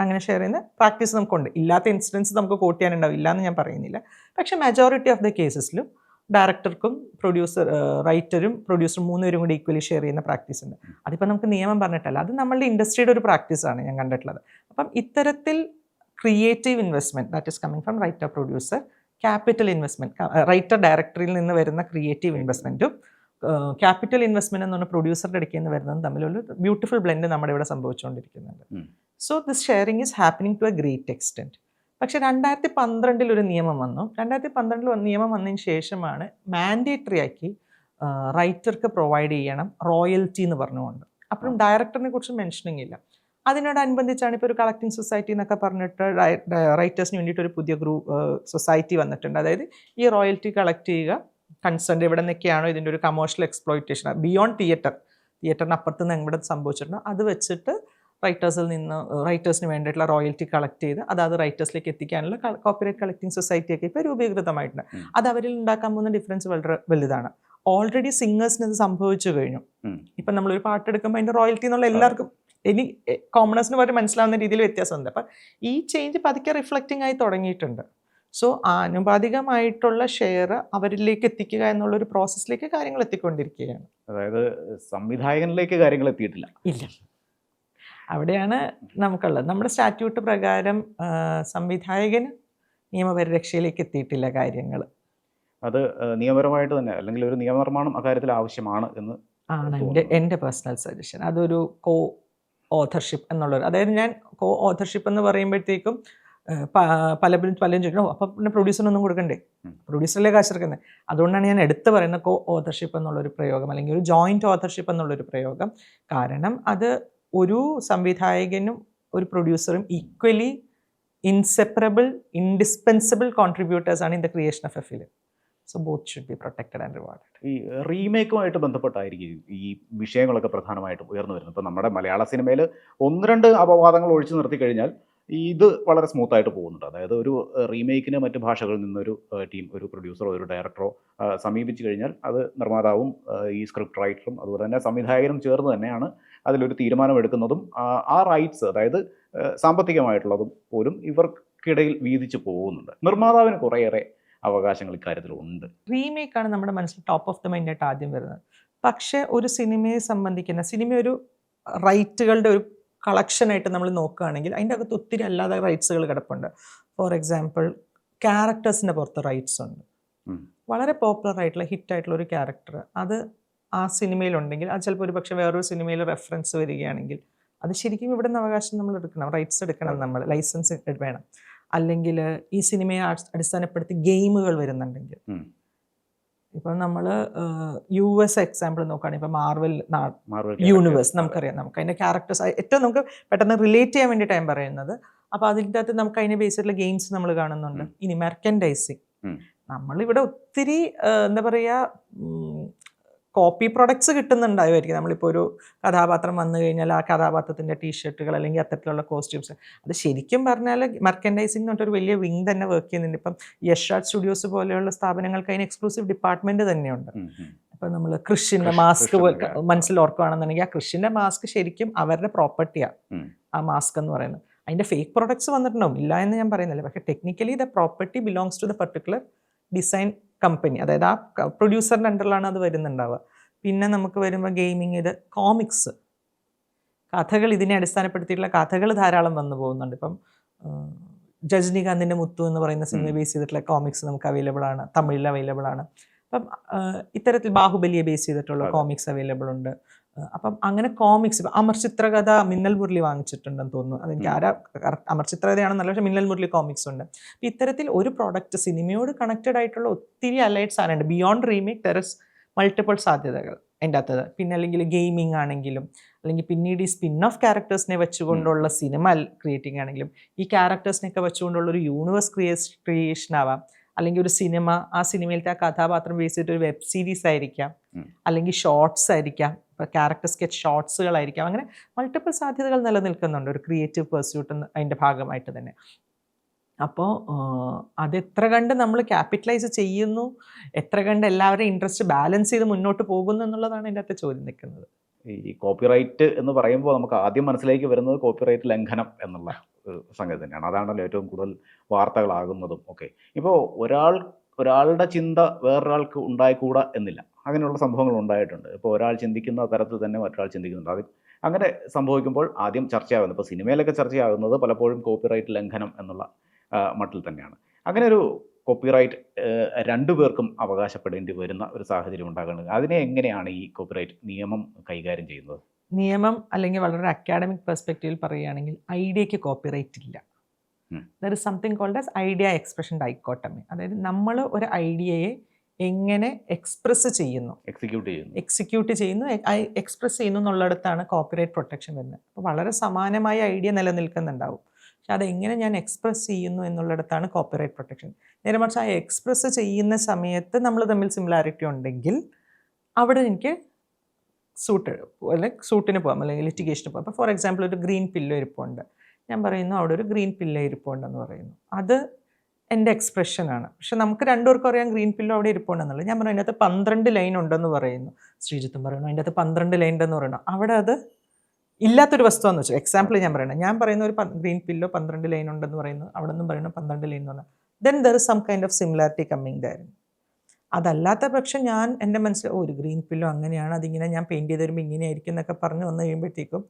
അങ്ങനെ ഷെയർ ചെയ്യുന്ന പ്രാക്ടീസ് നമുക്കുണ്ട്. ഇല്ലാത്ത ഇൻസിഡൻസ് നമുക്ക് കോട്ട് ചെയ്യാനുണ്ടാവും, ഇല്ലയെന്ന് ഞാൻ പറയുന്നില്ല. പക്ഷേ മെജോറിറ്റി ഓഫ് ദ കേസസിലും ഡയറക്ടർക്കും റൈറ്ററും പ്രൊഡ്യൂസറും 3 പേരും കൂടി ഈക്വലി ഷെയർ ചെയ്യുന്ന പ്രാക്ടീസ് ഉണ്ട്. അതിപ്പോൾ നമുക്ക് നിയമം പറഞ്ഞിട്ടല്ല, അത് നമ്മളുടെ ഇൻഡസ്ട്രിയുടെ ഒരു പ്രാക്ടീസാണ് ഞാൻ കണ്ടിട്ടുള്ളത്. അപ്പം ഇത്തരത്തിൽ creative investment that is coming from writer producer, capital investment writer ഡയറക്ടറിൽ നിന്ന് വരുന്ന ക്രിയേറ്റീവ് ഇൻവെസ്റ്റ്മെൻറ്റും ക്യാപിറ്റൽ ഇൻവെസ്റ്റ്മെൻറ്റ് എന്ന് പറഞ്ഞാൽ പ്രൊഡ്യൂസറുടെ ഇടയ്ക്ക് നിന്ന് വരുന്നതും തമ്മിലൊരു ബ്യൂട്ടിഫുൾ ബ്ലെൻഡ് നമ്മുടെ ഇവിടെ സംഭവിച്ചുകൊണ്ടിരിക്കുന്നുണ്ട്. So this sharing is happening to a great extent. പക്ഷേ 2012 ഒരു നിയമം വന്നു. 2012 നിയമം വന്നതിന് ശേഷമാണ് മാൻഡേറ്ററി ആക്കി റൈറ്റർക്ക് പ്രൊവൈഡ് ചെയ്യണം റോയൽറ്റി എന്ന് പറഞ്ഞുകൊണ്ട്. അപ്പോഴും ഡയറക്ടറിനെ കുറിച്ച് മെൻഷനിങ് ഇല്ല. അതിനോടനുബന്ധിച്ചാണ് ഇപ്പോൾ ഒരു കളക്ടിങ് സൊസൈറ്റി എന്നൊക്കെ പറഞ്ഞിട്ട് റൈറ്റേഴ്സിന് വേണ്ടിയിട്ട് ഒരു പുതിയ സൊസൈറ്റി വന്നിട്ടുണ്ട്. അതായത് ഈ റോയൽറ്റി കളക്ട് ചെയ്യുക, കൺസേൺ എവിടെ നിന്നൊക്കെയാണോ ഇതിൻ്റെ ഒരു കമേഴ്ഷ്യൽ എക്സ്പ്ലോയിറ്റേഷൻ ബിയോണ്ട് തിയേറ്ററിന് അപ്പുറത്ത് നിന്ന് എവിടെ സംഭവിച്ചിട്ടുണ്ടോ അത് വെച്ചിട്ട് റൈറ്റേഴ്സിന് വേണ്ടിയിട്ടുള്ള റോയൽറ്റി കളക്ട് ചെയ്ത് അതാത് റൈറ്റേഴ്സിലേക്ക് എത്തിക്കാനുള്ള കോപ്പിറൈറ്റ് കളക്ടിങ് സൊസൈറ്റിയൊക്കെ ഇപ്പോൾ രൂപീകൃതമായിട്ടുണ്ട്. അത് അവരിൽ ഉണ്ടാക്കാൻ പോകുന്ന ഡിഫറൻസ് വളരെ വലുതാണ്. ഓൾറെഡി സിംഗേഴ്സിന് ഇത് സംഭവിച്ചു കഴിഞ്ഞു. ഇപ്പം നമ്മളൊരു പാട്ട് എടുക്കുമ്പോൾ അതിൻ്റെ റോയൽറ്റി എന്നുള്ള എല്ലാവർക്കും ഇനി കോമണേഴ്സിന് വരെ മനസ്സിലാവുന്ന രീതിയിൽ വ്യത്യാസമുണ്ട്. അപ്പം ഈ ചേഞ്ച് പതുക്കെ റിഫ്ലക്റ്റിംഗ് ആയി തുടങ്ങിയിട്ടുണ്ട്. സോ ആനുപാതികമായിട്ടുള്ള ഷെയർ അവരിലേക്ക് എത്തിക്കുക എന്നുള്ളൊരു പ്രോസസ്സിലേക്ക് കാര്യങ്ങൾ എത്തിക്കൊണ്ടിരിക്കുകയാണ്. അതായത് സംവിധായകനിലേക്ക് കാര്യങ്ങൾ എത്തിയിട്ടില്ല. ഇല്ല, അവിടെയാണ് നമുക്കുള്ളത്. നമ്മുടെ സ്റ്റാറ്റ്യൂട്ട് പ്രകാരം സംവിധായകന് നിയമപരിരക്ഷയിലേക്ക് എത്തിയിട്ടില്ല കാര്യങ്ങൾ. അത് നിയമപരമായിട്ട് തന്നെ അല്ലെങ്കിൽ ഒരു നിയമനിർമ്മാണം അക്കാര്യത്തിൽ ആവശ്യമാണ് എന്ന് ആണ് എൻ്റെ പേഴ്സണൽ സജഷൻ. അതൊരു കോ ഓഥർഷിപ്പ് എന്നുള്ളൊരു, അതായത് ഞാൻ കോ ഓഥർഷിപ്പ് എന്ന് പറയുമ്പോഴത്തേക്കും പലരും ചോദിക്കണം അപ്പം പിന്നെ പ്രൊഡ്യൂസറിനൊന്നും കൊടുക്കണ്ടേ, പ്രൊഡ്യൂസറിലെ കാശിറക്കുന്നത്. അതുകൊണ്ടാണ് ഞാൻ എടുത്ത് പറയുന്നത് കോ ഓഥർഷിപ്പ് എന്നുള്ളൊരു പ്രയോഗം അല്ലെങ്കിൽ ഒരു ജോയിൻറ്റ് ഓഥർഷിപ്പ് എന്നുള്ളൊരു പ്രയോഗം. കാരണം അത് ഒരു സംവിധായകനും ഒരു പ്രൊഡ്യൂസറും ഈക്വലി ഇൻസെപ്പറബിൾ ഇൻഡിസ്പെൻസിബിൾ കോൺട്രിബ്യൂട്ടേഴ്സാണ് in the creation of a film. So both should be protected and rewarded. ഈ റീമേക്കുമായിട്ട് ബന്ധപ്പെട്ടായിരിക്കും ഈ വിഷയങ്ങളൊക്കെ പ്രധാനമായിട്ടും ഉയർന്നു വരുന്നത്. ഇപ്പോൾ നമ്മുടെ മലയാള സിനിമയിൽ 1-2 അപവാദങ്ങൾ ഒഴിച്ചു നിർത്തി കഴിഞ്ഞാൽ ഇത് വളരെ സ്മൂത്തായിട്ട് പോകുന്നുണ്ട്. അതായത് ഒരു റീമേക്കിന് മറ്റ് ഭാഷകളിൽ നിന്നൊരു ടീം, ഒരു പ്രൊഡ്യൂസറോ ഒരു ഡയറക്ടറോ സമീപിച്ചു കഴിഞ്ഞാൽ അത് നിർമ്മാതാവും ഈ സ്ക്രിപ്റ്റ് റൈറ്ററും അതുപോലെ തന്നെ സംവിധായകനും ചേർന്ന് തന്നെയാണ് അതിലൊരു തീരുമാനമെടുക്കുന്നതും ആ റൈറ്റ്സ് അതായത് സാമ്പത്തികമായിട്ടുള്ളതും പോലും ഇവർക്കിടയിൽ വീതിച്ച് പോകുന്നുണ്ട്. നിർമ്മാതാവിന് കുറേയേറെ അവകാശങ്ങൾ ഇക്കാര്യത്തിലുണ്ട്. റീമേക്കാണ് നമ്മുടെ മനസ്സിൽ ടോപ്പ് ഓഫ് ദ മൈൻഡായിട്ട് ആദ്യം വരുന്നത്. പക്ഷേ ഒരു സിനിമയെ സംബന്ധിക്കുന്ന സിനിമ ഒരു റൈറ്റുകളുടെ ഒരു കളക്ഷനായിട്ട് നമ്മൾ നോക്കുകയാണെങ്കിൽ അതിൻ്റെ അകത്ത് ഒത്തിരി അല്ലാതെ റൈറ്റ്സുകൾ കിടപ്പുണ്ട്. ഫോർ എക്സാമ്പിൾ ക്യാരക്ടേഴ്സിൻ്റെ പുറത്ത് റൈറ്റ്സ് ഉണ്ട്. വളരെ പോപ്പുലർ ആയിട്ടുള്ള ഹിറ്റായിട്ടുള്ള ഒരു ക്യാരക്ടർ അത് ആ സിനിമയിലുണ്ടെങ്കിൽ അത് ചിലപ്പോൾ ഒരു പക്ഷേ വേറൊരു സിനിമയിൽ റെഫറൻസ് വരികയാണെങ്കിൽ അത് ശരിക്കും ഇവിടെ നിന്ന് അവകാശം നമ്മൾ എടുക്കണം, റൈറ്റ്സ് എടുക്കണം, നമ്മൾ ലൈസൻസ് വേണം. അല്ലെങ്കിൽ ഈ സിനിമയെ അടിസ്ഥാനപ്പെടുത്തി ഗെയിമുകൾ വരുന്നുണ്ടെങ്കിൽ ഇപ്പം നമ്മൾ US എക്സാമ്പിൾ നോക്കുകയാണെങ്കിൽ ഇപ്പം മാർവൽ മാർവൽ യൂണിവേഴ്സ് നമുക്കറിയാം. നമുക്ക് അതിൻ്റെ ക്യാരക്ടേഴ്സ് ഏറ്റവും നമുക്ക് പെട്ടെന്ന് റിലേറ്റ് ചെയ്യാൻ വേണ്ടിയിട്ടാണ് ഞാൻ പറയുന്നത്. അപ്പോൾ അതിൻ്റെ അകത്ത് നമുക്ക് അതിനെ ബേസ് ചെയ്തിട്ടുള്ള ഗെയിംസ് നമ്മൾ കാണുന്നുണ്ട്. ഇനി മെർക്കൻഡൈസിങ് നമ്മളിവിടെ ഒത്തിരി എന്താ പറയുക കോപ്പി പ്രൊഡക്ട്സ് കിട്ടുന്നുണ്ടാവുമായിരിക്കും. നമ്മളിപ്പോൾ ഒരു കഥാപാത്രം വന്നു കഴിഞ്ഞാൽ ആ കഥാപാത്രത്തിൻ്റെ ടീഷർട്ടുകൾ അല്ലെങ്കിൽ അത്തരത്തിലുള്ള കോസ്റ്റ്യൂംസ്, അത് ശരിക്കും പറഞ്ഞാൽ മെർക്കൻഡൈസിംഗ് എന്ന് പറഞ്ഞിട്ടൊരു വലിയ വിങ് തന്നെ വർക്ക് ചെയ്യുന്നുണ്ട്. ഇപ്പം യഷ് സ്റ്റുഡിയോസ് പോലെയുള്ള സ്ഥാപനങ്ങൾക്ക് അതിന് എക്സ്ക്ലൂസീവ് ഡിപ്പാർട്ട്മെൻറ്റ് തന്നെയുണ്ട്. ഇപ്പം നമ്മൾ കൃഷിൻ്റെ മാസ്ക് പോലെ മനസ്സിൽ ഓർക്കുകയാണെന്നുണ്ടെങ്കിൽ ആ കൃഷിൻ്റെ മാസ്ക് ശരിക്കും അവരുടെ പ്രോപ്പർട്ടിയാണ് ആ മാസ്ക് എന്ന് പറയുന്നത്. അതിൻ്റെ ഫേക്ക് പ്രൊഡക്ട്സ് വന്നിട്ടുണ്ടാവും, ഇല്ല എന്ന് ഞാൻ പറയുന്നില്ല. പക്ഷേ technically the property belongs to the particular design company, അതായത് ആ പ്രൊഡ്യൂസറിൻ്റെ അണ്ടറിലാണ് അത് വരുന്നുണ്ടാവുക. പിന്നെ നമുക്ക് വരുമ്പോൾ ഗെയിമിങ്, ഇത് കോമിക്സ് കഥകൾ, ഇതിനെ അടിസ്ഥാനപ്പെടുത്തിയിട്ടുള്ള കഥകൾ ധാരാളം വന്നു പോകുന്നുണ്ട്. ഇപ്പം രജനീകാന്തിൻ്റെ മുത്തു എന്ന് പറയുന്ന സിനിമ ബേസ് ചെയ്തിട്ടുള്ള കോമിക്സ് നമുക്ക് അവൈലബിൾ ആണ്, തമിഴിൽ അവൈലബിൾ ആണ്. അപ്പം ഇത്തരത്തിൽ ബാഹുബലിയെ ബേസ് ചെയ്തിട്ടുള്ള കോമിക്സ് അവൈലബിൾ ഉണ്ട്. അപ്പം അങ്ങനെ കോമിക്സ്, ഇപ്പം അമർ ചിത്രകഥ മിന്നൽ മുരളി വാങ്ങിച്ചിട്ടുണ്ടെന്ന് തോന്നുന്നു. അതെനിക്ക് അമർ ചിത്രകഥയാണെന്നല്ല, പക്ഷേ മിന്നൽ മുരളി കോമിക്സ് ഉണ്ട്. അപ്പം ഇത്തരത്തിൽ ഒരു പ്രോഡക്റ്റ് സിനിമയോട് കണക്റ്റഡ് ആയിട്ടുള്ള ഒത്തിരി അലൈഡ് സാധനമുണ്ട്. Beyond remake there is multiple സാധ്യതകൾ അതിൻ്റെ അകത്തത്. പിന്നെ അല്ലെങ്കിൽ ഗെയിമിംഗ് ആണെങ്കിലും, അല്ലെങ്കിൽ പിന്നീട് ഈ സ്പിൻ ഓഫ് ക്യാരക്ടേഴ്സിനെ വെച്ചുകൊണ്ടുള്ള സിനിമ ക്രിയേറ്റിംഗ് ആണെങ്കിലും, ഈ ക്യാരക്ടേഴ്സിനെയൊക്കെ വെച്ചുകൊണ്ടുള്ള ഒരു യൂണിവേഴ്സ് ക്രിയേഷൻ ആവാം. അല്ലെങ്കിൽ ഒരു സിനിമ, ആ സിനിമയിലത്തെ ആ കഥാപാത്രം ബേസ് ചെയ്തിട്ട് ഒരു വെബ് സീരീസ് ആയിരിക്കാം, അല്ലെങ്കിൽ ഷോർട്സ് ആയിരിക്കാം, ഇപ്പോൾ ക്യാരക്ടർ സ്കെച്ച് ഷോർട്സുകളായിരിക്കാം. അങ്ങനെ മൾട്ടിപ്പിൾ സാധ്യതകൾ നിലനിൽക്കുന്നുണ്ട് ഒരു ക്രിയേറ്റീവ് പെർസ്യൂട്ട് അതിൻ്റെ ഭാഗമായിട്ട് തന്നെ. അപ്പോൾ അതെത്ര കണ്ട് നമ്മൾ ക്യാപിറ്റലൈസ് ചെയ്യുന്നു, എത്ര കണ്ട് എല്ലാവരുടെയും ഇൻട്രസ്റ്റ് ബാലൻസ് ചെയ്ത് മുന്നോട്ട് പോകുന്നു എന്നുള്ളതാണ് എൻ്റെ അകത്ത് ചോദ്യം നിൽക്കുന്നത്. ഈ കോപ്പിറൈറ്റ് എന്ന് പറയുമ്പോൾ നമുക്ക് ആദ്യം മനസ്സിലേക്ക് വരുന്നത് കോപ്പിറൈറ്റ് ലംഘനം എന്നുള്ള ഒരു സംഗതി തന്നെയാണ്. അതാണല്ലോ ഏറ്റവും കൂടുതൽ വാർത്തകളാകുന്നതും ഒക്കെ. ഇപ്പോൾ ഒരാളുടെ ചിന്ത വേറൊരാൾക്ക് ഉണ്ടായിക്കൂടാ എന്നില്ല, അങ്ങനെയുള്ള സംഭവങ്ങൾ ഉണ്ടായിട്ടുണ്ട്. ഇപ്പോൾ ഒരാൾ ചിന്തിക്കുന്ന തരത്തിൽ തന്നെ മറ്റൊരാൾ ചിന്തിക്കുന്നുണ്ട്. അത് അങ്ങനെ സംഭവിക്കുമ്പോൾ ആദ്യം ചർച്ചയാകുന്നത്, ഇപ്പോൾ സിനിമയിലൊക്കെ ചർച്ചയാകുന്നത് പലപ്പോഴും കോപ്പിറൈറ്റ് ലംഘനം എന്നുള്ള മട്ടിൽ തന്നെയാണ്. അങ്ങനെ ഒരു കോപ്പിറൈറ്റ് രണ്ടു പേർക്കും അവകാശപ്പെടേണ്ടി വരുന്ന ഒരു സാഹചര്യം ഉണ്ടാകുന്നത്, അതിനെ എങ്ങനെയാണ് ഈ കോപ്പിറൈറ്റ് നിയമം കൈകാര്യം ചെയ്യുന്നത്? നിയമം അല്ലെങ്കിൽ വളരെ അക്കാഡമിക് പെർസ്പെക്റ്റീവിൽ പറയുകയാണെങ്കിൽ ഐഡിയയ്ക്ക് കോപ്പിറൈറ്റ് ഇല്ല. There is something called as idea expression dichotomy. അതായത് നമ്മൾ ഒരു ഐഡിയയെ എങ്ങനെ എക്സ്പ്രസ് ചെയ്യുന്നു, എക്സിക്യൂട്ട് ചെയ്യുന്നു, എക്സ്പ്രസ് ചെയ്യുന്നു എന്നുള്ളിടത്താണ് കോപ്പിറൈറ്റ് പ്രൊട്ടക്ഷൻ വരുന്നത്. അപ്പോൾ വളരെ സമാനമായ ഐഡിയ നിലനിൽക്കുന്നുണ്ടാവും, പക്ഷെ അതെങ്ങനെ ഞാൻ എക്സ്പ്രസ് ചെയ്യുന്നു എന്നുള്ളിടത്താണ് കോപ്പിറൈറ്റ് പ്രൊട്ടക്ഷൻ. നേരെ മറിച്ച് ആ എക്സ്പ്രസ് ചെയ്യുന്ന സമയത്ത് നമ്മൾ തമ്മിൽ സിമിലാരിറ്റി ഉണ്ടെങ്കിൽ അവിടെ എനിക്ക് സൂട്ടിന് പോകാം, അല്ലെങ്കിൽ ലിറ്റിഗേഷന് പോകാം. അപ്പോൾ ഫോർ എക്സാമ്പിൾ ഒരു ഗ്രീൻ പില്ലോ ഇരിപ്പുണ്ട്, ഞാൻ പറയുന്നു അവിടെ ഒരു ഗ്രീൻ പില്ലോ ഇരിപ്പുണ്ടെന്ന് പറയുന്നു, അത് എൻ്റെ എക്സ്പ്രഷനാണ്. പക്ഷെ നമുക്ക് രണ്ടുപേർക്കും അറിയാം ഗ്രീൻ പില്ലോ അവിടെ ഇരിപ്പുണ്ടെന്നുള്ളത്. ഞാൻ പറയുന്നു അതിനകത്ത് 12 ലൈൻ ഉണ്ടെന്ന് പറയുന്നു, ശ്രീജിത്തും പറയുന്നു അതിൻ്റെ അകത്ത് 12 ലൈൻ ഉണ്ടെന്ന് പറയുന്നു. അവിടെ അത് ഇല്ലാത്തൊരു വസ്തുവാന്ന് വെച്ചു, എക്സാമ്പിൾ ഞാൻ പറയുന്ന ഒരു ഗ്രീൻ പില്ലോ 12 ലൈൻ ഉണ്ടെന്ന് പറയുന്നു, അവിടെ നിന്നും പറയുന്നു 12 ലൈൻ എന്ന് പറഞ്ഞാൽ then there is some kind of similarity coming there. അതല്ലാത്ത പക്ഷം ഞാൻ എൻ്റെ മനസ്സിൽ ഒരു ഗ്രീൻ പില്ലോ അങ്ങനെയാണ്, അതിങ്ങനെ ഞാൻ പെയിൻറ്റ് ചെയ്ത് വരുമ്പോൾ ഇങ്ങനെ ആയിരിക്കും എന്നൊക്കെ പറഞ്ഞ് വന്നു കഴിയുമ്പോഴത്തേക്കും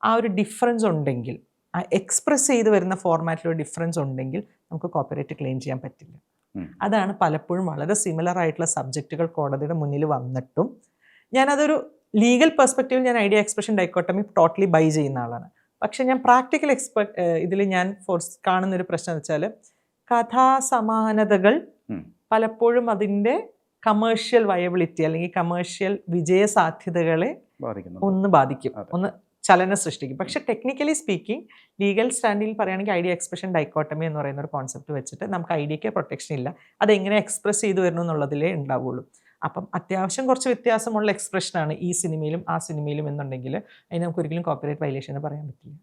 ആ ഒരു ഡിഫറൻസ് ഉണ്ടെങ്കിൽ, ആ എക്സ്പ്രസ് ചെയ്ത് വരുന്ന ഫോർമാറ്റിലൊരു ഡിഫറൻസ് ഉണ്ടെങ്കിൽ നമുക്ക് കോപ്പിറൈറ്റ് ക്ലെയിം ചെയ്യാൻ പറ്റില്ല. അതാണ് പലപ്പോഴും വളരെ സിമിലർ ആയിട്ടുള്ള സബ്ജക്റ്റുകൾ കോടതിയുടെ മുന്നിൽ വന്നിട്ടും ഞാനതൊരു ലീഗൽ പെർസ്പെക്റ്റീവിൽ ഞാൻ idea expression dichotomy totally buy ചെയ്യുന്ന ആളാണ്. പക്ഷേ ഞാൻ പ്രാക്ടിക്കൽ ഇതിൽ ഞാൻ കാണുന്നൊരു പ്രശ്നം എന്ന് വെച്ചാൽ കഥാസമാനതകൾ പലപ്പോഴും അതിൻ്റെ കമേഴ്ഷ്യൽ വയബിലിറ്റി അല്ലെങ്കിൽ കമേഴ്ഷ്യൽ വിജയ സാധ്യതകളെ ഒന്ന് ബാധിക്കും, ഒന്ന് ചലനം സൃഷ്ടിക്കും. പക്ഷെ ടെക്നിക്കലി സ്പീക്കിംഗ് ലീഗൽ സ്റ്റാൻഡിൽ പറയുകയാണെങ്കിൽ ഐഡിയ എക്സ്പ്രഷൻ ഡൈക്കോട്ടമി എന്ന് പറയുന്ന ഒരു കോൺസെപ്റ്റ് വെച്ചിട്ട് നമുക്ക് ഐഡിയയ്ക്ക് പ്രൊട്ടക്ഷൻ ഇല്ല, അതെങ്ങനെ എക്സ്പ്രസ് ചെയ്തു വരുന്നു എന്നുള്ളതിലേ ഉണ്ടാവുള്ളൂ. അപ്പം അത്യാവശ്യം കുറച്ച് വ്യത്യാസമുള്ള എക്സ്പ്രഷനാണ് ഈ സിനിമയിലും ആ സിനിമയിലും എന്നുണ്ടെങ്കിൽ അതിന് നമുക്ക് ഒരിക്കലും കോപ്പിറൈറ്റ് വയലേഷൻ എന്ന് പറയാൻ പറ്റില്ല.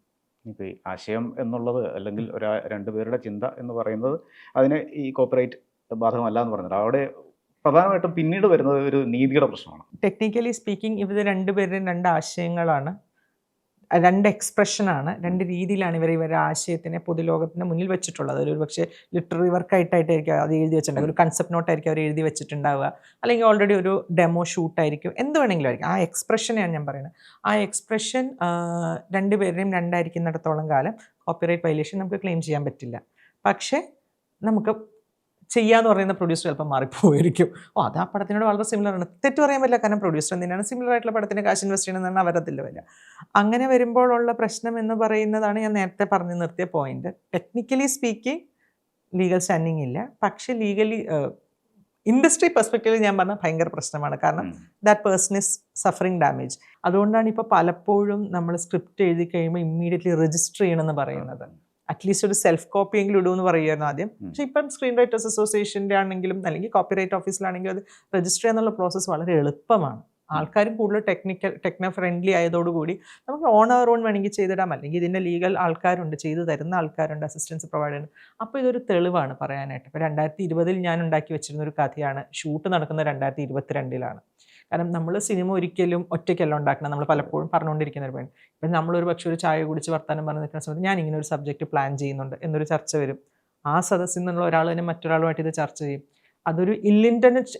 ഇപ്പോൾ ഈ ആശയം എന്നുള്ളത് അല്ലെങ്കിൽ രണ്ടുപേരുടെ ചിന്ത എന്ന് പറയുന്നത് അതിന് ഈ കോപ്പിറൈറ്റ് ബാധകമല്ല എന്ന് പറഞ്ഞത്, അവിടെ പ്രധാനമായിട്ടും പിന്നീട് വരുന്നത് ഒരു നീതിയുടെ പ്രശ്നമാണ്. ടെക്നിക്കലി സ്പീക്കിംഗ് ഇവർ രണ്ടുപേരുടെയും രണ്ട് ആശയങ്ങളാണ്, രണ്ട് എക്സ്പ്രഷനാണ്, രണ്ട് രീതിയിലാണ് ഇവരുടെ ആശയത്തിനെ പൊതുലോകത്തിന് മുന്നിൽ വെച്ചിട്ടുള്ളത്. അതൊരു പക്ഷേ ലിറ്റററി വർക്കായിട്ടായിരിക്കും അത് എഴുതി വെച്ചിട്ടുണ്ടാവുക, ഒരു കൺസെപ്റ്റ് നോട്ടായിരിക്കും അവർ എഴുതി വെച്ചിട്ടുണ്ടാവുക, അല്ലെങ്കിൽ ഓൾറെഡി ഒരു ഡെമോ ഷൂട്ടായിരിക്കും, എന്ത് വേണമെങ്കിലും ആയിരിക്കും. ആ എക്സ്പ്രഷനെയാണ് ഞാൻ പറയുന്നത്. ആ എക്സ്പ്രഷൻ രണ്ടുപേരുടെയും രണ്ടായിരിക്കുന്നിടത്തോളം കാലം കോപ്പിറൈറ്റ് വയലേഷൻ നമുക്ക് ക്ലെയിം ചെയ്യാൻ പറ്റില്ല. പക്ഷേ നമുക്ക് ചെയ്യാന്ന് പറയുന്ന പ്രൊഡ്യൂസർ ചിലപ്പോൾ മാറിപ്പോയിരിക്കും, അത് ആ പടത്തിനോട് വളരെ സിമിലറാണ്, തെറ്റ് പറയാൻ പറ്റില്ല, കാരണം പ്രൊഡ്യൂസർ എന്തിനാണ് സിമിലർ ആയിട്ടുള്ള പടത്തിന് കാശ് ഇൻവെസ്റ്റ് ചെയ്യണമെന്നാണ് അവരതില്ല വരിക. അങ്ങനെ വരുമ്പോഴുള്ള പ്രശ്നം എന്ന് പറയുന്നതാണ് ഞാൻ നേരത്തെ പറഞ്ഞു നിർത്തിയ point. Technically speaking legal standing ഇല്ല, പക്ഷേ ലീഗലി ഇൻഡസ്ട്രി പെർസ്പെക്റ്റീവിൽ ഞാൻ പറഞ്ഞാൽ ഭയങ്കര പ്രശ്നമാണ്. കാരണം that person is suffering damage. അതുകൊണ്ടാണ് ഇപ്പോൾ പലപ്പോഴും നമ്മൾ സ്ക്രിപ്റ്റ് എഴുതി കഴിയുമ്പോൾ ഇമ്മീഡിയറ്റ്ലി രജിസ്റ്റർ ചെയ്യണമെന്ന് പറയുന്നത്. അറ്റ്ലീസ്റ്റ് ഒരു സെൽഫ് കോപ്പി എങ്കിലും ഇടുമെന്ന് പറയുമായിരുന്നു ആദ്യം. പക്ഷേ ഇപ്പം സ്ക്രീൻ റൈറ്റേഴ്സ് അസോസിയേഷൻ്റെ ആണെങ്കിലും അല്ലെങ്കിൽ കോപ്പിറൈറ്റ് ഓഫീസിലാണെങ്കിലും അത് രജിസ്റ്റർ ചെയ്യാന്നുള്ള പ്രോസസ്സ് വളരെ എളുപ്പമാണ്. ആൾക്കാരും കൂടുതൽ ടെക്നോ ഫ്രണ്ട്ലി ആയതോടുകൂടി നമുക്ക് ഓൺ അവർ ഓൺ വേണമെങ്കിൽ ചെയ്തിടാം, അല്ലെങ്കിൽ ഇതിൻ്റെ ലീഗൽ ആൾക്കാരുണ്ട്, ചെയ്തു തരുന്ന ആൾക്കാരുണ്ട്, അസിസ്റ്റൻസ് പ്രൊവൈഡ് ചെയ്യുന്നത്. അപ്പോൾ ഇതൊരു തെളിവാണ് പറയാനായിട്ട്. ഇപ്പോൾ 2020 ഞാൻ ഉണ്ടാക്കി വെച്ചിരുന്ന ഒരു കഥയാണ്, ഷൂട്ട് നടക്കുന്നത് 2022 കാരണം നമ്മൾ സിനിമ ഒരിക്കലും ഒറ്റയ്ക്കല്ല ഉണ്ടാക്കണം. നമ്മൾ പലപ്പോഴും പറഞ്ഞുകൊണ്ടിരിക്കുന്ന ഒരു പോയിന്റ്. ഇപ്പം നമ്മളൊരു പക്ഷേ ഒരു ചായ കുടിച്ച് വർത്താനം പറഞ്ഞ് നിൽക്കുന്ന സമയത്ത് ഞാൻ ഇങ്ങനെ ഒരു സബ്ജക്റ്റ് പ്ലാൻ ചെയ്യുന്നുണ്ട് എന്നൊരു ചർച്ച വരും. ആ സദസ്സിൽ നിന്നുള്ള ഒരാൾ തന്നെ മറ്റൊരാളുമായിട്ട് ഇത് ചർച്ച ചെയ്യും. അതൊരു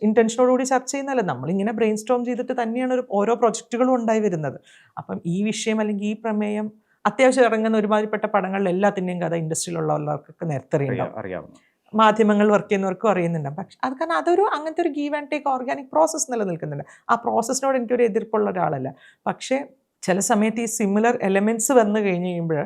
ഇന്റൻഷനോടുകൂടി ചർച്ച ചെയ്യുന്നതല്ല, നമ്മളിങ്ങനെ ബ്രെയിൻ സ്റ്റോം ചെയ്തിട്ട് തന്നെയാണ് ഓരോ പ്രൊജക്റ്റുകളും ഉണ്ടായി വരുന്നത്. അപ്പം ഈ വിഷയം അല്ലെങ്കിൽ ഈ പ്രമേയം അത്യാവശ്യം ഇറങ്ങുന്ന ഒരുമാതിരിപ്പെട്ട പടങ്ങളിൽ എല്ലാത്തിൻ്റെയും കഥ ഇൻഡസ്ട്രിയിലുള്ളവർക്കൊക്കെ നേരത്തെ അറിയാം, മാധ്യമങ്ങൾ വർക്ക് ചെയ്യുന്നവർക്കും അറിയുന്നുണ്ടാകും. പക്ഷെ അത് കാരണം അതൊരു അങ്ങനത്തെ ഒരു give and take organic process നിലനിൽക്കുന്നുണ്ട്. ആ പ്രോസസ്സിനോട് എനിക്കൊരു എതിർപ്പുള്ള ഒരാളല്ല. പക്ഷേ ചില സമയത്ത് ഈ സിമിലർ എലമെൻറ്റ്സ് വന്നു കഴിഞ്ഞ് കഴിയുമ്പോൾ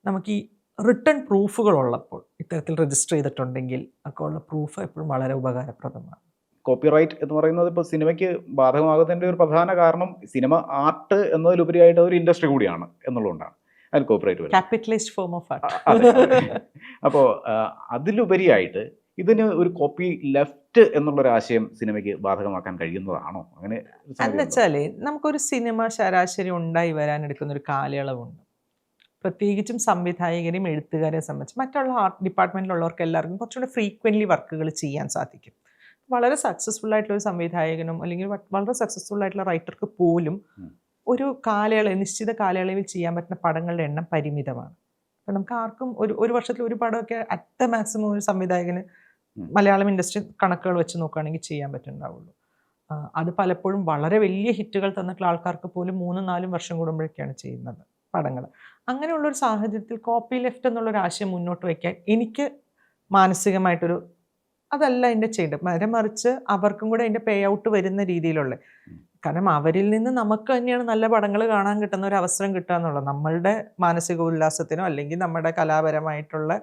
നമുക്ക് ഈ റിട്ടേൺ പ്രൂഫുകൾ ഉള്ളപ്പോൾ, ഇത്തരത്തിൽ രജിസ്റ്റർ ചെയ്തിട്ടുണ്ടെങ്കിൽ ഒക്കെ ഉള്ള പ്രൂഫ് എപ്പോഴും വളരെ ഉപകാരപ്രദമാണ്. കോപ്പിറൈറ്റ് എന്ന് പറയുന്നത് ഇപ്പോൾ സിനിമയ്ക്ക് ബാധകമാകുന്നതിൻ്റെ ഒരു പ്രധാന കാരണം സിനിമ ആർട്ട് എന്നതിലുപരിയായിട്ട് ഒരു ഇൻഡസ്ട്രി കൂടിയാണ് എന്നുള്ളതുകൊണ്ടാണ് അതിൽ കോപ്പിറൈറ്റ് വരുന്നത്. Capitalised form of art. അപ്പോൾ അതിലുപരിയായിട്ട് ഇതിന് ഒരു കോപ്പി ലെഫ്റ്റ് എന്നുള്ളൊരു ആശയം സിനിമയ്ക്ക് ബാധകമാക്കാൻ കഴിയുന്നതാണോ? അങ്ങനെ എന്നുവെച്ചാൽ നമുക്കൊരു സിനിമ ശരാശരി ഉണ്ടായി വരാൻ എടുക്കുന്ന ഒരു കാലയളവുണ്ട്. പ്രത്യേകിച്ചും സംവിധായകരെയും എഴുത്തുകാരെയും സംബന്ധിച്ച് മറ്റുള്ള ആർട്ട് ഡിപ്പാർട്ട്മെൻറ്റിലുള്ളവർക്ക് എല്ലാവർക്കും കുറച്ചുകൂടെ ഫ്രീക്വൻ്റ്ലി വർക്കുകൾ ചെയ്യാൻ സാധിക്കും. വളരെ സക്സസ്ഫുൾ ആയിട്ടുള്ള ഒരു സംവിധായകനും അല്ലെങ്കിൽ വളരെ സക്സസ്ഫുൾ ആയിട്ടുള്ള റൈറ്റർക്ക് പോലും ഒരു നിശ്ചിത കാലയളവിൽ ചെയ്യാൻ പറ്റുന്ന പടങ്ങളുടെ എണ്ണം പരിമിതമാണ്. അപ്പം നമുക്ക് ആർക്കും ഒരു വർഷത്തിൽ ഒരു പടമൊക്കെ അറ്റ് മാക്സിമം ഒരു സംവിധായകന് മലയാളം ഇൻഡസ്ട്രി കണക്കുകൾ വെച്ച് നോക്കുകയാണെങ്കിൽ ചെയ്യാൻ പറ്റുന്നുണ്ടാവുള്ളൂ. അത് പലപ്പോഴും വളരെ വലിയ ഹിറ്റുകൾ തന്നിട്ടുള്ള ആൾക്കാർക്ക് പോലും 3-4 വർഷം കൂടുമ്പോഴൊക്കെയാണ് ചെയ്യുന്നത് പടങ്ങൾ. അങ്ങനെയുള്ളൊരു സാഹചര്യത്തിൽ കോപ്പി ലെഫ്റ്റ് എന്നുള്ളൊരു ആശയം മുന്നോട്ട് വയ്ക്കാൻ എനിക്ക് മാനസികമായിട്ടൊരു അതല്ല എൻ്റെ ചെയ്യേണ്ടത്. നേരെ മറിച്ച് അവർക്കും കൂടെ അതിൻ്റെ പേ ഔട്ട് വരുന്ന രീതിയിലുള്ള, കാരണം അവരിൽ നിന്ന് നമുക്ക് തന്നെയാണ് നല്ല പടങ്ങൾ കാണാൻ കിട്ടുന്ന ഒരു അവസരം കിട്ടുക എന്നുള്ളത്. നമ്മളുടെ മാനസിക ഉല്ലാസത്തിനോ അല്ലെങ്കിൽ നമ്മുടെ കലാപരമായിട്ടുള്ള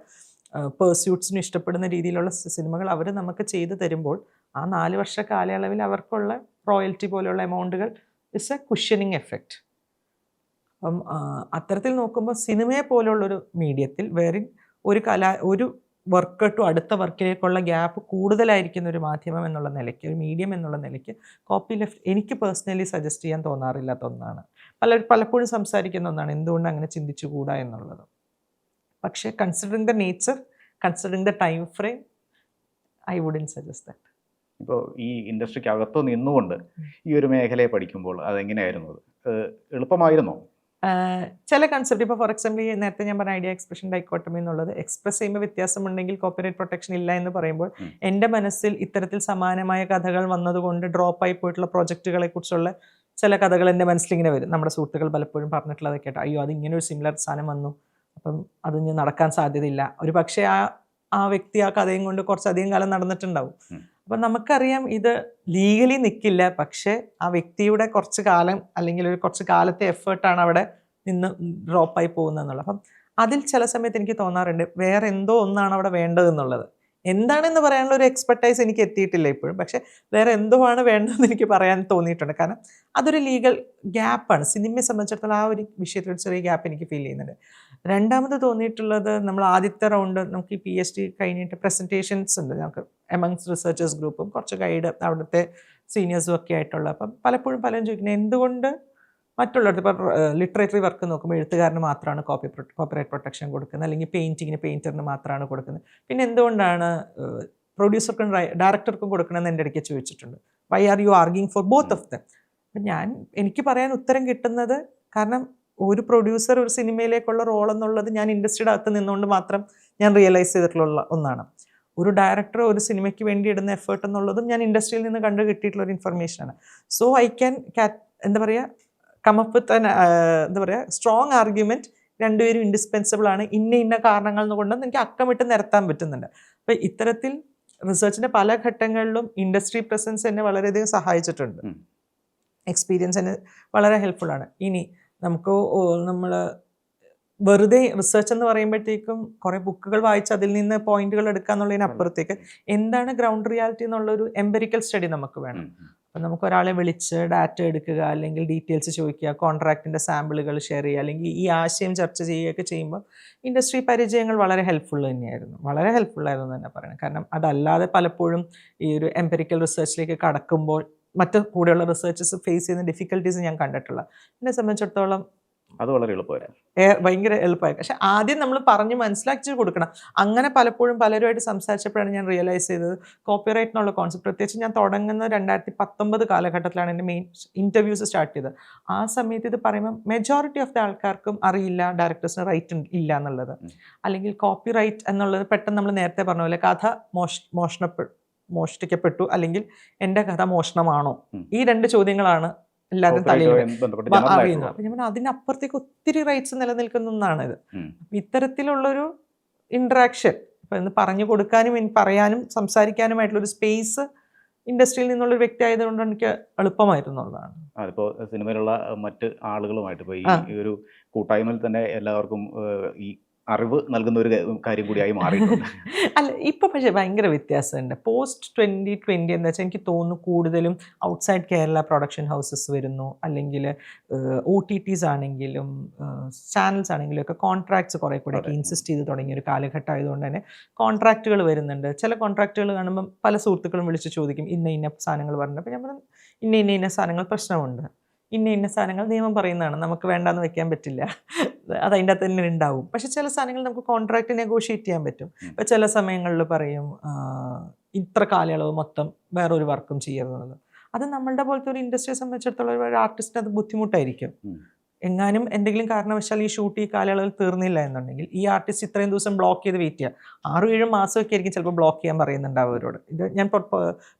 പേഴ്സ്യൂട്ട്സിനും ഇഷ്ടപ്പെടുന്ന രീതിയിലുള്ള സിനിമകൾ അവർ നമുക്ക് ചെയ്തു തരുമ്പോൾ ആ 4 വർഷ കാലയളവിൽ അവർക്കുള്ള റോയൽറ്റി പോലെയുള്ള എമൗണ്ടുകൾ ഇറ്റ്സ് എ കുഷ്യനിങ് എഫക്റ്റ്. അപ്പം അത്തരത്തിൽ നോക്കുമ്പോൾ സിനിമയെ പോലുള്ളൊരു മീഡിയത്തിൽ വേറെ ഒരു വർക്ക് ടു അടുത്ത വർക്കിലേക്കുള്ള ഗ്യാപ്പ് കൂടുതലായിരിക്കുന്ന ഒരു മാധ്യമം എന്നുള്ള നിലയ്ക്ക്, ഒരു മീഡിയം എന്നുള്ള നിലയ്ക്ക് കോപ്പി ലെഫ്റ്റ് എനിക്ക് പേഴ്സണലി സജസ്റ്റ് ചെയ്യാൻ തോന്നാറില്ലാത്ത ഒന്നാണ്. പലപ്പോഴും സംസാരിക്കുന്ന ഒന്നാണ് എന്തുകൊണ്ട് അങ്ങനെ ചിന്തിച്ചുകൂടാ എന്നുള്ളത്. പക്ഷേ considering the nature, considering the time frame, I wouldn't suggest that. ഇപ്പോൾ ഈ ഇൻഡസ്ട്രിക്ക് അകത്ത് നിന്നുകൊണ്ട് ഈ ഒരു മേഖലയെ പഠിക്കുമ്പോൾ അതെങ്ങനെയായിരുന്നു? എളുപ്പമായിരുന്നോ? ചില കൺസെപ്റ്റ് ഇപ്പോൾ ഫോർ എക്സാമ്പിൾ നേരത്തെ ഞാൻ പറഞ്ഞ ഐഡിയ എക്സ്പ്രഷൻ ഡൈക്കോട്ടമി എന്നുള്ളത് എക്സ്പ്രസ് ചെയ്യുമ്പോൾ വ്യത്യാസമുണ്ടെങ്കിൽ കോപ്പിറൈറ്റ് പ്രൊട്ടക്ഷൻ ഇല്ല എന്ന് പറയുമ്പോൾ എൻ്റെ മനസ്സിൽ ഇത്തരത്തിൽ സമാനമായ കഥകൾ വന്നതുകൊണ്ട് ഡ്രോപ്പായി പോയിട്ടുള്ള പ്രോജക്റ്റുകളെ കുറിച്ചുള്ള ചില കഥകൾ എൻ്റെ മനസ്സിലിങ്ങനെ വരും. നമ്മുടെ സുഹൃത്തുക്കൾ പലപ്പോഴും പറഞ്ഞിട്ടുള്ളത് കേട്ടോ, അയ്യോ അത് ഇങ്ങനെ ഒരു സിമിലർ സാധനം വന്നു, അപ്പം അത് ഇനി നടക്കാൻ സാധ്യതയില്ല. ഒരു പക്ഷേ ആ വ്യക്തി ആ കഥയും കൊണ്ട് കുറച്ചധികം കാലം നടന്നിട്ടുണ്ടാവും. അപ്പം നമുക്കറിയാം ഇത് ലീഗലി നിൽക്കില്ല, പക്ഷേ ആ വ്യക്തിയുടെ കുറച്ച് കാലം അല്ലെങ്കിൽ കുറച്ച് കാലത്തെ എഫേർട്ടാണ് അവിടെ നിന്ന് ഡ്രോപ്പായി പോകുന്നതെന്നുള്ളത്. അപ്പം അതിൽ ചില സമയത്ത് എനിക്ക് തോന്നാറുണ്ട് വേറെ എന്തോ ഒന്നാണ് അവിടെ വേണ്ടതെന്നുള്ളത്. എന്താണെന്ന് പറയാനുള്ള ഒരു എക്സ്പെർട്ടൈസ് എനിക്ക് എത്തിയിട്ടില്ല ഇപ്പോഴും, പക്ഷേ വേറെ എന്തോ ആണ് വേണ്ടതെന്ന് എനിക്ക് പറയാൻ തോന്നിയിട്ടുണ്ട്. കാരണം അതൊരു ലീഗൽ ഗ്യാപ്പാണ്. സിനിമയെ സംബന്ധിച്ചിടത്തോളം ആ ഒരു വിഷയത്തിൽ ഒരു ചെറിയ ഗ്യാപ്പ് എനിക്ക് ഫീൽ ചെയ്യുന്നുണ്ട്. രണ്ടാമത് തോന്നിയിട്ടുള്ളത്, നമ്മൾ ആദ്യത്തെ റൗണ്ട് നമുക്ക് ഈ PhD കഴിഞ്ഞിട്ട് പ്രസൻറ്റേഷൻസ് ഉണ്ട് നമുക്ക് എമംഗ്സ് റിസർച്ചേഴ്സ് ഗ്രൂപ്പും കുറച്ച് ഗൈഡ് അവിടുത്തെ സീനിയേഴ്സും ഒക്കെ ആയിട്ടുള്ള. അപ്പം പലപ്പോഴും പലരും ചോദിക്കുന്നത് എന്തുകൊണ്ട് മറ്റുള്ളവർക്ക് ഇപ്പോൾ ലിറ്ററേച്ചറി വർക്ക് നോക്കുമ്പോൾ എഴുത്തുകാരന് മാത്രമാണ് കോപ്പിറൈറ്റ് പ്രൊട്ടക്ഷൻ കൊടുക്കുന്നത്, അല്ലെങ്കിൽ പെയിൻറ്റിങ്ങിന് പെയിൻറ്ററിന് മാത്രമാണ് കൊടുക്കുന്നത്, പിന്നെ എന്തുകൊണ്ടാണ് പ്രൊഡ്യൂസർക്കും ഡയറക്ടർക്കും കൊടുക്കണമെന്ന് എൻ്റെ ഇടയ്ക്ക് ചോദിച്ചിട്ടുണ്ട്. Why are you arguing for both of them? അപ്പം എനിക്ക് പറയാൻ ഉത്തരം കിട്ടുന്നത്, കാരണം ഒരു പ്രൊഡ്യൂസർ ഒരു സിനിമയിലേക്കുള്ള റോൾ എന്നുള്ളത് ഞാൻ ഇൻഡസ്ട്രിയുടെ അകത്ത് നിന്നുകൊണ്ട് മാത്രം ഞാൻ റിയലൈസ് ചെയ്തിട്ടുള്ള ഒന്നാണ്. ഒരു ഡയറക്ടർ ഒരു സിനിമയ്ക്ക് വേണ്ടി ഇടുന്ന എഫേർട്ട് എന്നുള്ളതും ഞാൻ ഇൻഡസ്ട്രിയിൽ നിന്ന് കണ്ടു കിട്ടിയിട്ടുള്ള ഒരു ഇൻഫർമേഷനാണ്. സോ ഐ ക്യാൻ എന്താ പറയുക കം അപ്പ് വിത്ത് എന്താ പറയുക സ്ട്രോങ് ആർഗ്യുമെൻറ്റ്, രണ്ടുപേരും ഇൻഡിസ്പെൻസിബിൾ ആണ് ഇന്ന കാരണങ്ങൾ കൊണ്ടെന്ന് എനിക്ക് അക്കമിട്ട് നിരത്താൻ പറ്റുന്നുണ്ട്. അപ്പോൾ ഇത്തരത്തിൽ റിസർച്ചിൻ്റെ പല ഘട്ടങ്ങളിലും ഇൻഡസ്ട്രി പ്രസൻസ് എന്നെ വളരെയധികം സഹായിച്ചിട്ടുണ്ട്. എക്സ്പീരിയൻസ് എന്നെ വളരെ ഹെൽപ്ഫുള്ളാണ്. ഇനി നമ്മൾ വെറുതെ റിസർച്ച് എന്ന് പറയുമ്പോഴത്തേക്കും കുറേ ബുക്കുകൾ വായിച്ച് അതിൽ നിന്ന് പോയിന്റുകൾ എടുക്കുക എന്നുള്ളതിനപ്പുറത്തേക്ക് എന്താണ് ഗ്രൗണ്ട് റിയാലിറ്റി എന്നുള്ളൊരു എംപെരിക്കൽ സ്റ്റഡി നമുക്ക് വേണം. അപ്പം നമുക്ക് ഒരാളെ വിളിച്ച് ഡാറ്റ എടുക്കുക, അല്ലെങ്കിൽ ഡീറ്റെയിൽസ് ചോദിക്കുക, കോൺട്രാക്റ്റിൻ്റെ സാമ്പിളുകൾ ഷെയർ ചെയ്യുക, അല്ലെങ്കിൽ ഈ ആശയം ചർച്ച ചെയ്യുകയൊക്കെ ചെയ്യുമ്പോൾ ഇൻഡസ്ട്രി പരിചയങ്ങൾ വളരെ ഹെൽപ്ഫുൾ തന്നെയായിരുന്നു, വളരെ ഹെൽപ്ഫുള്ളായിരുന്നു തന്നെ പറയണം. കാരണം അതല്ലാതെ പലപ്പോഴും ഈ ഒരു എംപെരിക്കൽ റിസർച്ചിലേക്ക് കടക്കുമ്പോൾ മറ്റ് കൂടെയുള്ള റിസർച്ചസ് ഫേസ് ചെയ്യുന്ന ഡിഫിക്കൽട്ടീസ് ഞാൻ കണ്ടിട്ടുള്ള. എന്നെ സംബന്ധിച്ചിടത്തോളം അത് വളരെ എളുപ്പമായിരുന്നു, ഭയങ്കര എളുപ്പമായി. പക്ഷെ ആദ്യം നമ്മൾ പറഞ്ഞ് മനസ്സിലാക്കി കൊടുക്കണം. അങ്ങനെ പലപ്പോഴും പലരുമായിട്ട് സംസാരിച്ചപ്പോഴാണ് ഞാൻ റിയലൈസ് ചെയ്തത് കോപ്പിറൈറ്റ് എന്നുള്ള കോൺസെപ്റ്റ്. പ്രത്യേകിച്ച് ഞാൻ തുടങ്ങുന്ന 2019 കാലഘട്ടത്തിലാണ് എൻ്റെ മെയിൻ ഇൻ്റർവ്യൂസ് സ്റ്റാർട്ട് ചെയ്തത്. ആ സമയത്ത് ഇത് പറയുമ്പോൾ മെജോറിറ്റി ഓഫ് ദ ആൾക്കാർക്കും അറിയില്ല ഡയറക്ടേഴ്സിന് റൈറ്റ് ഇല്ല എന്നുള്ളത്, അല്ലെങ്കിൽ കോപ്പിറൈറ്റ് എന്നുള്ളത് പെട്ടെന്ന് നമ്മൾ നേരത്തെ പറഞ്ഞ പോലെ കഥ മോഷ്ടിക്കപ്പെട്ടു അല്ലെങ്കിൽ എൻ്റെ കഥ മോഷണമാണോ, ഈ 2 ചോദ്യങ്ങളാണ് എല്ലാവരും തലയിൽ അറിയുന്നത്. അപ്പം ഞാൻ അതിനപ്പുറത്തേക്ക് ഒത്തിരി റൈറ്റ്സ് നിലനിൽക്കുന്ന ഒന്നാണ് ഇത്. ഇത്തരത്തിലുള്ളൊരു ഇൻട്രാക്ഷൻ ഇപ്പം ഇന്ന് പറഞ്ഞു കൊടുക്കാനും പറയാനും സംസാരിക്കാനുമായിട്ടുള്ളൊരു സ്പേസ് ഇൻഡസ്ട്രിയിൽ നിന്നുള്ളൊരു വ്യക്തി ആയതുകൊണ്ട് എനിക്ക് എളുപ്പമായിരുന്നുള്ളതാണ്. അതിപ്പോൾ സിനിമയിലുള്ള മറ്റ് ആളുകളുമായിട്ട് ഇപ്പോൾ ഈ ഒരു കൂട്ടായ്മയിൽ തന്നെ എല്ലാവർക്കും ഈ അറിവ് നൽകുന്ന ഒരു കാര്യം കൂടിയായി മാറിയിട്ടുണ്ട്. അല്ല, ഇപ്പം പക്ഷേ ഭയങ്കര വ്യത്യാസമുണ്ട്. പോസ്റ്റ് 2020 എന്താ വെച്ചാൽ എനിക്ക് തോന്നുന്നു കൂടുതലും ഔട്ട്സൈഡ് കേരള പ്രൊഡക്ഷൻ ഹൗസസ് വരുന്നു, അല്ലെങ്കിൽ OTTs ആണെങ്കിലും ചാനൽസ് ആണെങ്കിലും ഒക്കെ കോൺട്രാക്ട്സ് കുറേ കൂടെ ഇൻസിസ്റ്റ് ചെയ്ത് തുടങ്ങിയ ഒരു കാലഘട്ടം ആയതുകൊണ്ട് തന്നെ കോൺട്രാക്റ്റുകൾ വരുന്നുണ്ട്. ചില കോൺട്രാക്റ്റുകൾ കാണുമ്പം പല സുഹൃത്തുക്കളും വിളിച്ച് ചോദിക്കും ഇന്ന സാധനങ്ങൾ പറഞ്ഞിട്ട്. അപ്പോൾ ഞാൻ പറഞ്ഞു ഇന്ന സാധനങ്ങൾ പ്രശ്നമുണ്ട്, ഇന്ന സാധനങ്ങൾ നിയമം പറയുന്നതാണ്, നമുക്ക് വേണ്ടാന്ന് വെക്കാൻ പറ്റില്ല, അത് അതിൻ്റെ അകത്ത് തന്നെ ഉണ്ടാവും. പക്ഷെ ചില സാധനങ്ങൾ നമുക്ക് കോൺട്രാക്റ്റ് നെഗോഷിയേറ്റ് ചെയ്യാൻ പറ്റും. ഇപ്പോൾ ചില സമയങ്ങളിൽ പറയും ഇത്ര കാലയളവ് മൊത്തം വേറൊരു വർക്കും ചെയ്യരുതെന്നുള്ളത്. അത് നമ്മളുടെ പോലത്തെ ഒരു ഇൻഡസ്ട്രിയെ സംബന്ധിച്ചിടത്തോളം ഒരു ആർട്ടിസ്റ്റിന് അത് ബുദ്ധിമുട്ടായിരിക്കും. എങ്ങാനും എന്തെങ്കിലും കാരണവശാൽ ഈ ഷൂട്ട് ഈ കാലയളവിൽ തീർന്നില്ല എന്നുണ്ടെങ്കിൽ ഈ ആർട്ടിസ്റ്റ് ഇത്രയും ദിവസം ബ്ലോക്ക് ചെയ്ത് വെയിറ്റ് ചെയ്യുക, 6-7 മാസമൊക്കെ ആയിരിക്കും ചിലപ്പോൾ ബ്ലോക്ക് ചെയ്യാൻ പറയുന്നുണ്ടാവും അവരോട്. ഇത് ഞാൻ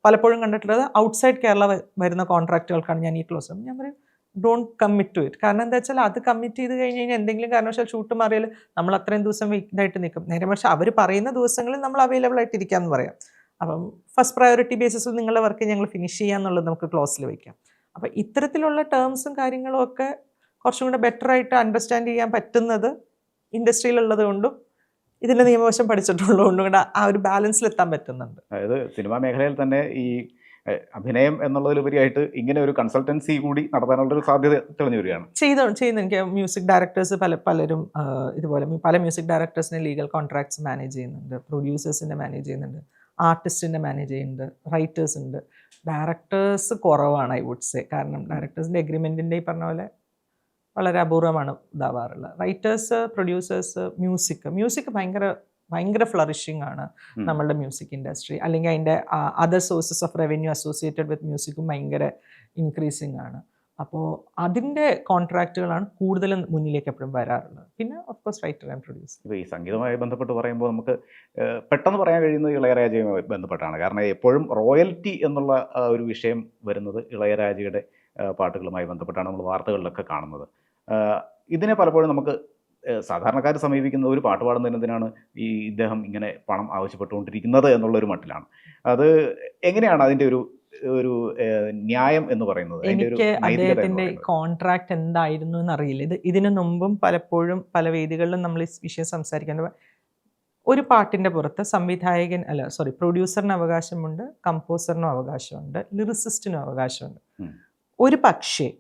പലപ്പോഴും കണ്ടിട്ടുള്ളത് ഔട്ട്സൈഡ് കേരള വരുന്ന കോൺട്രാക്റ്റുകൾക്കാണ് ഞാൻ ഈ ക്ലോസ്. ഞാൻ പറയും ഡോണ്ട് കമ്മിറ്റ് ടു ഇറ്റ്. കാരണം എന്താ വെച്ചാൽ അത് കമ്മിറ്റ് ചെയ്ത് കഴിഞ്ഞ് കഴിഞ്ഞാൽ എന്തെങ്കിലും കാരണവശാൽ ഷൂട്ട് മാറിയാൽ നമ്മൾ അത്രയും ദിവസം വീക്കായിട്ട് നിൽക്കും. നേരെ പക്ഷേ അവർ പറയുന്ന ദിവസങ്ങളിൽ നമ്മൾ അവൈലബിൾ ആയിട്ട് ഇരിക്കാമെന്ന് പറയാം. അപ്പം ഫസ്റ്റ് പ്രയോറിറ്റി ബേസിസിൽ നിങ്ങളുടെ വർക്ക് ഞങ്ങൾ ഫിനിഷ് ചെയ്യാന്നുള്ളത് നമുക്ക് ക്ലോസിൽ വയ്ക്കാം. അപ്പം ഇത്തരത്തിലുള്ള ടേംസും കാര്യങ്ങളും ഒക്കെ കുറച്ചും കൂടെ ബെറ്റർ ആയിട്ട് അണ്ടർസ്റ്റാൻഡ് ചെയ്യാൻ പറ്റുന്നത് ഇൻഡസ്ട്രിയിലുള്ളത് കൊണ്ടും ഇതിൻ്റെ നിയമവശം പഠിച്ചിട്ടുള്ളതുകൊണ്ടും കൂടെ ആ ഒരു ബാലൻസിലെത്താൻ പറ്റുന്നുണ്ട്. അതായത് സിനിമാ മേഖലയിൽ തന്നെ ഈ അഭിനയം എന്നുള്ളതിലുപരിയായിട്ട് ഇങ്ങനെ ഒരു കൺസൾട്ടൻസി കൂടി നടത്താനുള്ളൊരു സാധ്യത തെളിഞ്ഞു വരികയാണ്. ചെയ്യുന്നു. എനിക്ക് മ്യൂസിക് ഡയറക്ടേഴ്സ് പലരും ഇതുപോലെ പല മ്യൂസിക് ഡയറക്ടേഴ്സിനെ ലീഗൽ കോൺട്രാക്ട്സ് മാനേജ് ചെയ്യുന്നുണ്ട്, പ്രൊഡ്യൂസേഴ്സിൻ്റെ മാനേജ് ചെയ്യുന്നുണ്ട്, ആർട്ടിസ്റ്റിൻ്റെ മാനേജ് ചെയ്യുന്നുണ്ട്, റൈറ്റേഴ്സ് ഉണ്ട്. ഡയറക്ടേഴ്സ് കുറവാണ് ഐ വുഡ് സേ. കാരണം ഡയറക്ടേഴ്സിൻ്റെ എഗ്രിമെൻറ്റിൻ്റെ ഈ പറഞ്ഞ പോലെ വളരെ അപൂർവമാണ് ഇതാവാറുള്ളത്. റൈറ്റേഴ്സ്, പ്രൊഡ്യൂസേഴ്സ്, മ്യൂസിക് ഭയങ്കര ഫ്ലറിഷിംഗ് ആണ് നമ്മളുടെ മ്യൂസിക് ഇൻഡസ്ട്രി. അല്ലെങ്കിൽ അതിൻ്റെ other sources of revenue associated with മ്യൂസിക്കും ഭയങ്കര ഇൻക്രീസിങ് ആണ്. അപ്പോൾ അതിൻ്റെ കോൺട്രാക്റ്റുകളാണ് കൂടുതലും മുന്നിലേക്ക് എപ്പോഴും വരാറുള്ളത്. പിന്നെ of course writer and producer. ഇപ്പോൾ ഈ സംഗീതവുമായി ബന്ധപ്പെട്ട് പറയുമ്പോൾ നമുക്ക് പെട്ടെന്ന് പറയാൻ കഴിയുന്നത് ഇളയരാജയുമായി ബന്ധപ്പെട്ടാണ്. കാരണം എപ്പോഴും റോയൽറ്റി എന്നുള്ള ഒരു വിഷയം വരുന്നത് ഇളയരാജയുടെ പാട്ടുകളുമായി ബന്ധപ്പെട്ടാണ് നമ്മൾ വാർത്തകളിലൊക്കെ കാണുന്നത്. ഇതിനെ പലപ്പോഴും നമുക്ക് സാധാരണക്കാർ സമീപിക്കുന്ന ഒരു പാട്ട് പാടുന്നതിനെന്തിനാണ് ഇദ്ദേഹം ഇങ്ങനെ പണം ആവശ്യപ്പെട്ടുകൊണ്ടിരിക്കുന്നത് എന്നുള്ളൊരു മട്ടിലാണ്. അത് എങ്ങനെയാണ് അതിൻ്റെ ഒരു ന്യായം എന്ന് പറയുന്നത്? എനിക്ക് അദ്ദേഹത്തിൻ്റെ കോൺട്രാക്ട് എന്തായിരുന്നു എന്നറിയില്ല. ഇതിനു മുമ്പും പലപ്പോഴും പല വേദികളിലും നമ്മൾ ഈ വിഷയം സംസാരിക്കുന്നത് ഒരു പാട്ടിൻ്റെ പുറത്ത് പ്രൊഡ്യൂസറിന് അവകാശമുണ്ട്, കമ്പോസറിനും അവകാശമുണ്ട്, ലിറിസിസ്റ്റിനും അവകാശമുണ്ട്. ഒരു പക്ഷേ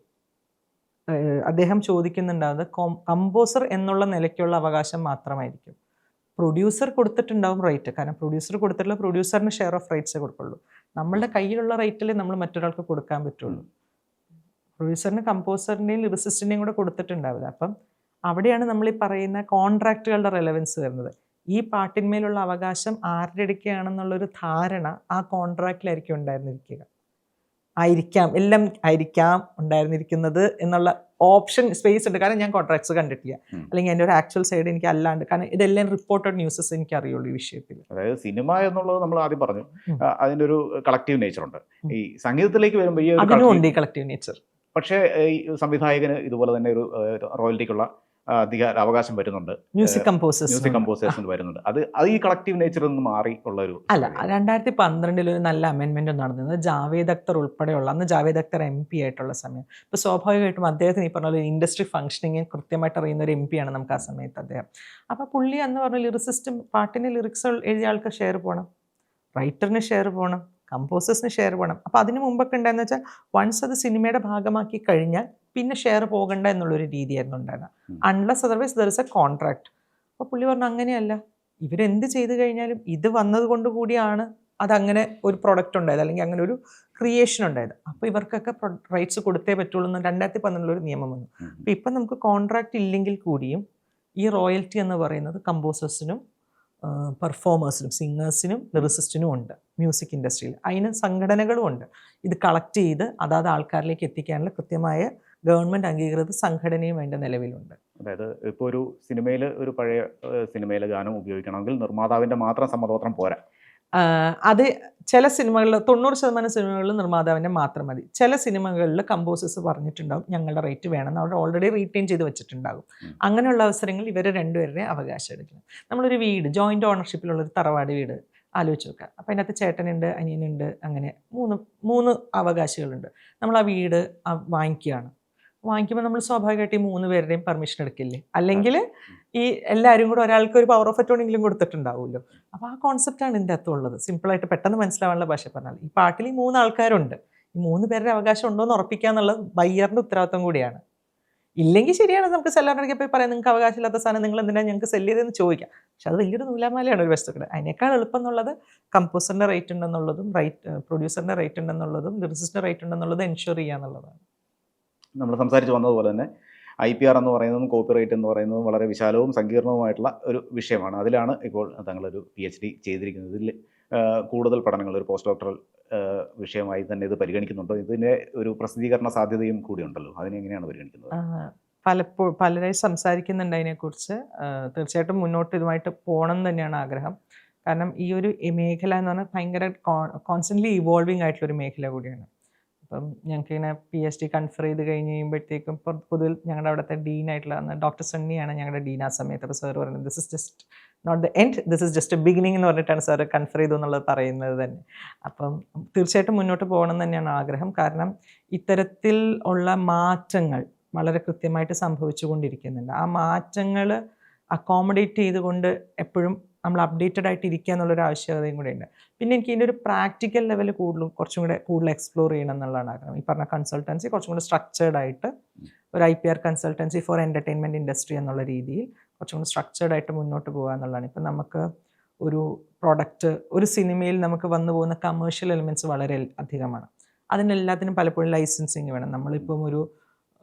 അദ്ദേഹം ചോദിക്കുന്നുണ്ടാവുന്നത് കമ്പോസർ എന്നുള്ള നിലയ്ക്കുള്ള അവകാശം മാത്രമായിരിക്കും. പ്രൊഡ്യൂസർ കൊടുത്തിട്ടുണ്ടാവും റൈറ്റ്. കാരണം പ്രൊഡ്യൂസർ കൊടുത്തിട്ടുള്ള പ്രൊഡ്യൂസറിന് ഷെയർ ഓഫ് റൈറ്റ്സേ കൊടുക്കുള്ളൂ. നമ്മളുടെ കയ്യിലുള്ള റൈറ്റിൽ നമ്മൾ മറ്റൊരാൾക്ക് കൊടുക്കാൻ പറ്റുള്ളൂ. പ്രൊഡ്യൂസറിന് കമ്പോസറിൻ്റെയും ലിറിസിസ്റ്റിൻ്റെയും കൂടെ കൊടുത്തിട്ടുണ്ടാവില്ല. അപ്പം അവിടെയാണ് നമ്മൾ ഈ പറയുന്ന കോൺട്രാക്റ്റുകളുടെ റെലവൻസ് വരുന്നത്. ഈ പാട്ടിന്മേലുള്ള അവകാശം ആരുടെ ഇടയ്ക്കാണെന്നുള്ളൊരു ധാരണ ആ കോൺട്രാക്റ്റിലായിരിക്കും ആയിരിക്കാം ഉണ്ടായിരുന്നിരിക്കുന്നത് എന്നുള്ള ഓപ്ഷൻ സ്പേസ് ഉണ്ട്. കാരണം ഞാൻ കോൺട്രാക്ട്സ് കണ്ടിട്ടില്ല, അല്ലെങ്കിൽ അതിൻ്റെ ഒരു ആക്ച്വൽ സൈഡ് എനിക്ക് അല്ലാണ്ട്, കാരണം ഇതെല്ലാം റിപ്പോർട്ടഡ് ന്യൂസസ് എനിക്ക് അറിയുള്ളൂ ഈ വിഷയത്തിൽ. അതായത് സിനിമ എന്നുള്ളത് നമ്മൾ ആദ്യം പറഞ്ഞു, അതിൻ്റെ ഒരു കളക്റ്റീവ് നേച്ചർ ഉണ്ട്. ഈ സംഗീതത്തിലേക്ക് വരുമ്പോൾ ഈ അതിനുമുണ്ട് ഈ കളക്റ്റീവ് നേച്ചർ. പക്ഷേ ഈ സംവിധായകന് ഇതുപോലെ തന്നെ ഒരു റോയൽറ്റിക്കുള്ള അവകാശം വരുന്നുണ്ട്. മ്യൂസിക് മ്യൂസിക് കമ്പോസേഴ്സ് കമ്പോസേഴ്സിന് വരുന്നുണ്ട്. അത് ഈ കളക്റ്റീവ് നേച്ചറിൽ നിന്ന് മാറി ഉള്ള ഒരു അല്ല 2012 ഒരു നല്ല അമെൻമെന്റ് നടന്നത് ജാവേദ് അക്തർ ഉൾപ്പെടെയുള്ള, അന്ന് ജാവേദ് അക്തർ MP ആയിട്ടുള്ള സമയം. ഇപ്പോൾ സ്വാഭാവികമായിട്ടും അദ്ദേഹത്തിന് ഈ പറഞ്ഞ പോലെ ഇൻഡസ്ട്രി ഫംഗ്ഷനിങ് കൃത്യമായിട്ട് അറിയുന്ന ഒരു MP ആണ് നമുക്ക് ആ സമയത്ത് അദ്ദേഹം. അപ്പോൾ പുള്ളി എന്ന് പറഞ്ഞ ലിറിസിസ്റ്റും പാട്ടിന് ലിറിക്സ് എഴുതിയ ആൾക്ക് ഷെയർ പോകണം, റൈറ്ററിന് ഷെയർ പോകണം, കമ്പോസേഴ്സിന് ഷെയർ പോകണം. അപ്പോൾ അതിന് മുമ്പൊക്കെ ഉണ്ടായെന്ന് വെച്ചാൽ വൺസ് അത് സിനിമയുടെ ഭാഗമാക്കി കഴിഞ്ഞാൽ പിന്നെ ഷെയർ പോകണ്ട എന്നുള്ളൊരു രീതിയായിരുന്നു ഉണ്ടായിരുന്നത്. Unless otherwise there is A contract. അപ്പോൾ പുള്ളി പറഞ്ഞു അങ്ങനെയല്ല, ഇവരെന്ത് ചെയ്തു കഴിഞ്ഞാലും ഇത് വന്നത് കൊണ്ട് കൂടിയാണ് അതങ്ങനെ ഒരു പ്രൊഡക്റ്റ് ഉണ്ടായത്, അല്ലെങ്കിൽ അങ്ങനെ ഒരു ക്രിയേഷൻ ഉണ്ടായത്. അപ്പോൾ ഇവർക്കൊക്കെ റൈറ്റ്സ് കൊടുത്തേ പറ്റുള്ളൂ എന്ന് 2012 ഒരു നിയമം വന്നു. അപ്പോൾ ഇപ്പം നമുക്ക് കോൺട്രാക്റ്റ് ഇല്ലെങ്കിൽ കൂടിയും ഈ റോയൽറ്റി എന്ന് പറയുന്നത് കമ്പോസേഴ്സിനും പെർഫോമേഴ്സിനും സിംഗേഴ്സിനും ലിറിസിസ്റ്റിനും ഉണ്ട് മ്യൂസിക് ഇൻഡസ്ട്രിയിൽ. അതിന് സംഘടനകളും ഉണ്ട്. ഇത് കളക്ട് ചെയ്ത് അതാത് ആൾക്കാരിലേക്ക് എത്തിക്കാനുള്ള കൃത്യമായ ഗവൺമെൻറ് അംഗീകൃത സംഘടനയും അതിൻ്റെ നിലവിലുണ്ട്. അതായത് ഇപ്പോൾ ഒരു സിനിമയിൽ ഒരു പഴയ സിനിമയിലെ ഗാനം ഉപയോഗിക്കണമെങ്കിൽ നിർമ്മാതാവിൻ്റെ മാത്രം സമ്മതപത്രം പോരാ. അത് ചില സിനിമകളിൽ 90% സിനിമകളിൽ നിർമ്മാതാവിൻ്റെ മാത്രം മതി. ചില സിനിമകളിൽ കമ്പോസേഴ്സ് പറഞ്ഞിട്ടുണ്ടാവും ഞങ്ങളുടെ റേറ്റ് വേണമെന്ന്, അവർ ഓൾറെഡി റീറ്റെയിൻ ചെയ്ത് വെച്ചിട്ടുണ്ടാകും. അങ്ങനെയുള്ള അവസരങ്ങളിൽ ഇവർ രണ്ടുപേരുടെയും അവകാശം എടുക്കണം. നമ്മളൊരു വീട് ജോയിൻ്റ് ഓണർഷിപ്പിലുള്ളൊരു തറവാട് വീട് ആലോചിച്ച് നോക്കുക. അപ്പോൾ അതിനകത്ത് ചേട്ടനുണ്ട്, അനിയനുണ്ട്, അങ്ങനെ മൂന്ന് അവകാശികളുണ്ട്. നമ്മൾ ആ വീട് വാങ്ങിക്കുമ്പോൾ നമ്മൾ സ്വാഭാവികമായിട്ട് ഈ 3 പേരുടെയും പെർമിഷൻ എടുക്കില്ലേ? അല്ലെങ്കിൽ ഈ എല്ലാവരും കൂടെ ഒരാൾക്ക് ഒരു പവർ ഓഫ് അറ്റോർണിയെങ്കിലും കൊടുത്തിട്ടുണ്ടാവുമല്ലോ. അപ്പോൾ ആ കോൺസെപ്റ്റാണ് ഇതിൻ്റെ അകത്തുള്ളത്. സിമ്പിളായിട്ട് പെട്ടെന്ന് മനസ്സിലാവാനുള്ള ഭാഷ പറഞ്ഞാൽ ഈ പാട്ടിൽ ഈ 3 ആൾക്കാരുണ്ട്, ഈ 3 പേരുടെ അവകാശം ഉണ്ടോ എന്ന് ഉറപ്പിക്കുക എന്നുള്ളത് ബയ്യറിൻ്റെ ഉത്തരവാദിത്വം കൂടിയാണ്. ഇല്ലെങ്കിൽ ശരിയാണ്, നമുക്ക് സെല്ലറിനൊക്കെ പോയി പറയാം നിങ്ങൾക്ക് അവകാശമില്ലാത്ത സാധനം നിങ്ങൾ എന്തിനാണ് ഞങ്ങൾക്ക് സെല്ല് ചെയ്തതെന്ന് ചോദിക്കാം. പക്ഷെ അത് വലിയൊരു നൂലാമാലയാണ് ഒരു വസ്തുക്കൾ. അതിനേക്കാൾ എളുപ്പം എന്നുള്ളത് കമ്പോസറിൻ്റെ റേറ്റ് ഉണ്ടെന്നുള്ളതും പ്രൊഡ്യൂസറിൻ്റെ റേറ്റ് ഉണ്ടെന്നുള്ളതും ലിറിസിസ്റ്റിൻ്റെ റേറ്റ് ഉണ്ടെന്നുള്ളതും എൻഷുർ ചെയ്യുക എന്നുള്ളതാണ്. നമ്മൾ സംസാരിച്ച് വന്നതുപോലെ തന്നെ IPR എന്ന് പറയുന്നതും കോപ്പിറൈറ്റ് എന്ന് പറയുന്നതും വളരെ വിശാലവും സങ്കീർണവുമായിട്ടുള്ള ഒരു വിഷയമാണ്. അതിലാണ് ഇപ്പോൾ താങ്കളൊരു PhD ചെയ്തിരിക്കുന്നത്. ഇതിൽ കൂടുതൽ പഠനങ്ങൾ ഒരു പോസ്റ്റ് ഡോക്ടറൽ വിഷയമായി തന്നെ ഇത് പരിഗണിക്കുന്നുണ്ടോ? ഇതിൻ്റെ ഒരു പ്രസിദ്ധീകരണ സാധ്യതയും കൂടിയുണ്ടല്ലോ, അതിനെങ്ങനെയാണ് പരിഗണിക്കുന്നത്? പലരായി സംസാരിക്കുന്നുണ്ട് അതിനെക്കുറിച്ച്. തീർച്ചയായിട്ടും മുന്നോട്ട് ഇതുമായിട്ട് പോകണം എന്ന് തന്നെയാണ് ആഗ്രഹം. കാരണം ഈ ഒരു മേഖല എന്ന് പറഞ്ഞാൽ ഭയങ്കര കോൺസ്റ്റൻ്റ്ലി ഇവോൾവിങ് ആയിട്ടുള്ളൊരു മേഖല കൂടിയാണ്. അപ്പം ഞങ്ങൾക്കിങ്ങനെ PhD കൺഫർ ചെയ്ത് കഴിഞ്ഞ് കഴിയുമ്പോഴത്തേക്കും പൊതുവിൽ ഞങ്ങളുടെ അവിടുത്തെ ഡീനായിട്ടുള്ള ഡോക്ടർ സണ്ണിയാണ് ഞങ്ങളുടെ ഡീൻ ആ സമയത്ത്. അപ്പോൾ സാർ പറയുന്നത് this is just not the end, this is just a beginning എന്ന് പറഞ്ഞിട്ടാണ് സാർ കൺഫർ ചെയ്തു എന്നുള്ളത് പറയുന്നത് തന്നെ. അപ്പം തീർച്ചയായിട്ടും മുന്നോട്ട് പോകണം എന്ന് തന്നെയാണ് ആഗ്രഹം. കാരണം ഇത്തരത്തിൽ ഉള്ള മാറ്റങ്ങൾ വളരെ കൃത്യമായിട്ട് സംഭവിച്ചുകൊണ്ടിരിക്കുന്നുണ്ട്. ആ മാറ്റങ്ങൾ അക്കോമഡേറ്റ് ചെയ്തുകൊണ്ട് എപ്പോഴും നമ്മൾ അപ്ഡേറ്റഡ് ആയിട്ട് ഇരിക്കുക എന്നുള്ളൊരു ആവശ്യകതയും കൂടെ ഉണ്ട്. പിന്നെ എനിക്ക് ഇതിൻ്റെ ഒരു പ്രാക്ടിക്കൽ ലെവൽ കുറച്ചും കൂടെ കൂടുതൽ എക്സ്പ്ലോർ ചെയ്യണം എന്നുള്ളതാണ് ആഗ്രഹം. ഈ പറഞ്ഞ കൺസൾട്ടൻസി കുറച്ചും കൂടെ സ്ട്രക്ചേർഡ് ആയിട്ട് ഒരു IPR consultancy four entertainment industry എന്നുള്ള രീതിയിൽ കുറച്ചും കൂടെ സ്ട്രക്ചേർഡ് ആയിട്ട് മുന്നോട്ട് പോകുക എന്നുള്ളതാണ്. ഇപ്പം നമുക്ക് ഒരു പ്രൊഡക്റ്റ്, ഒരു സിനിമയിൽ നമുക്ക് വന്നു പോകുന്ന കമേഴ്ഷ്യൽ എലിമെൻറ്റ്സ് വളരെ അധികമാണ്. അതിനെല്ലാത്തിനും പലപ്പോഴും ലൈസൻസിങ് വേണം. നമ്മളിപ്പം ഒരു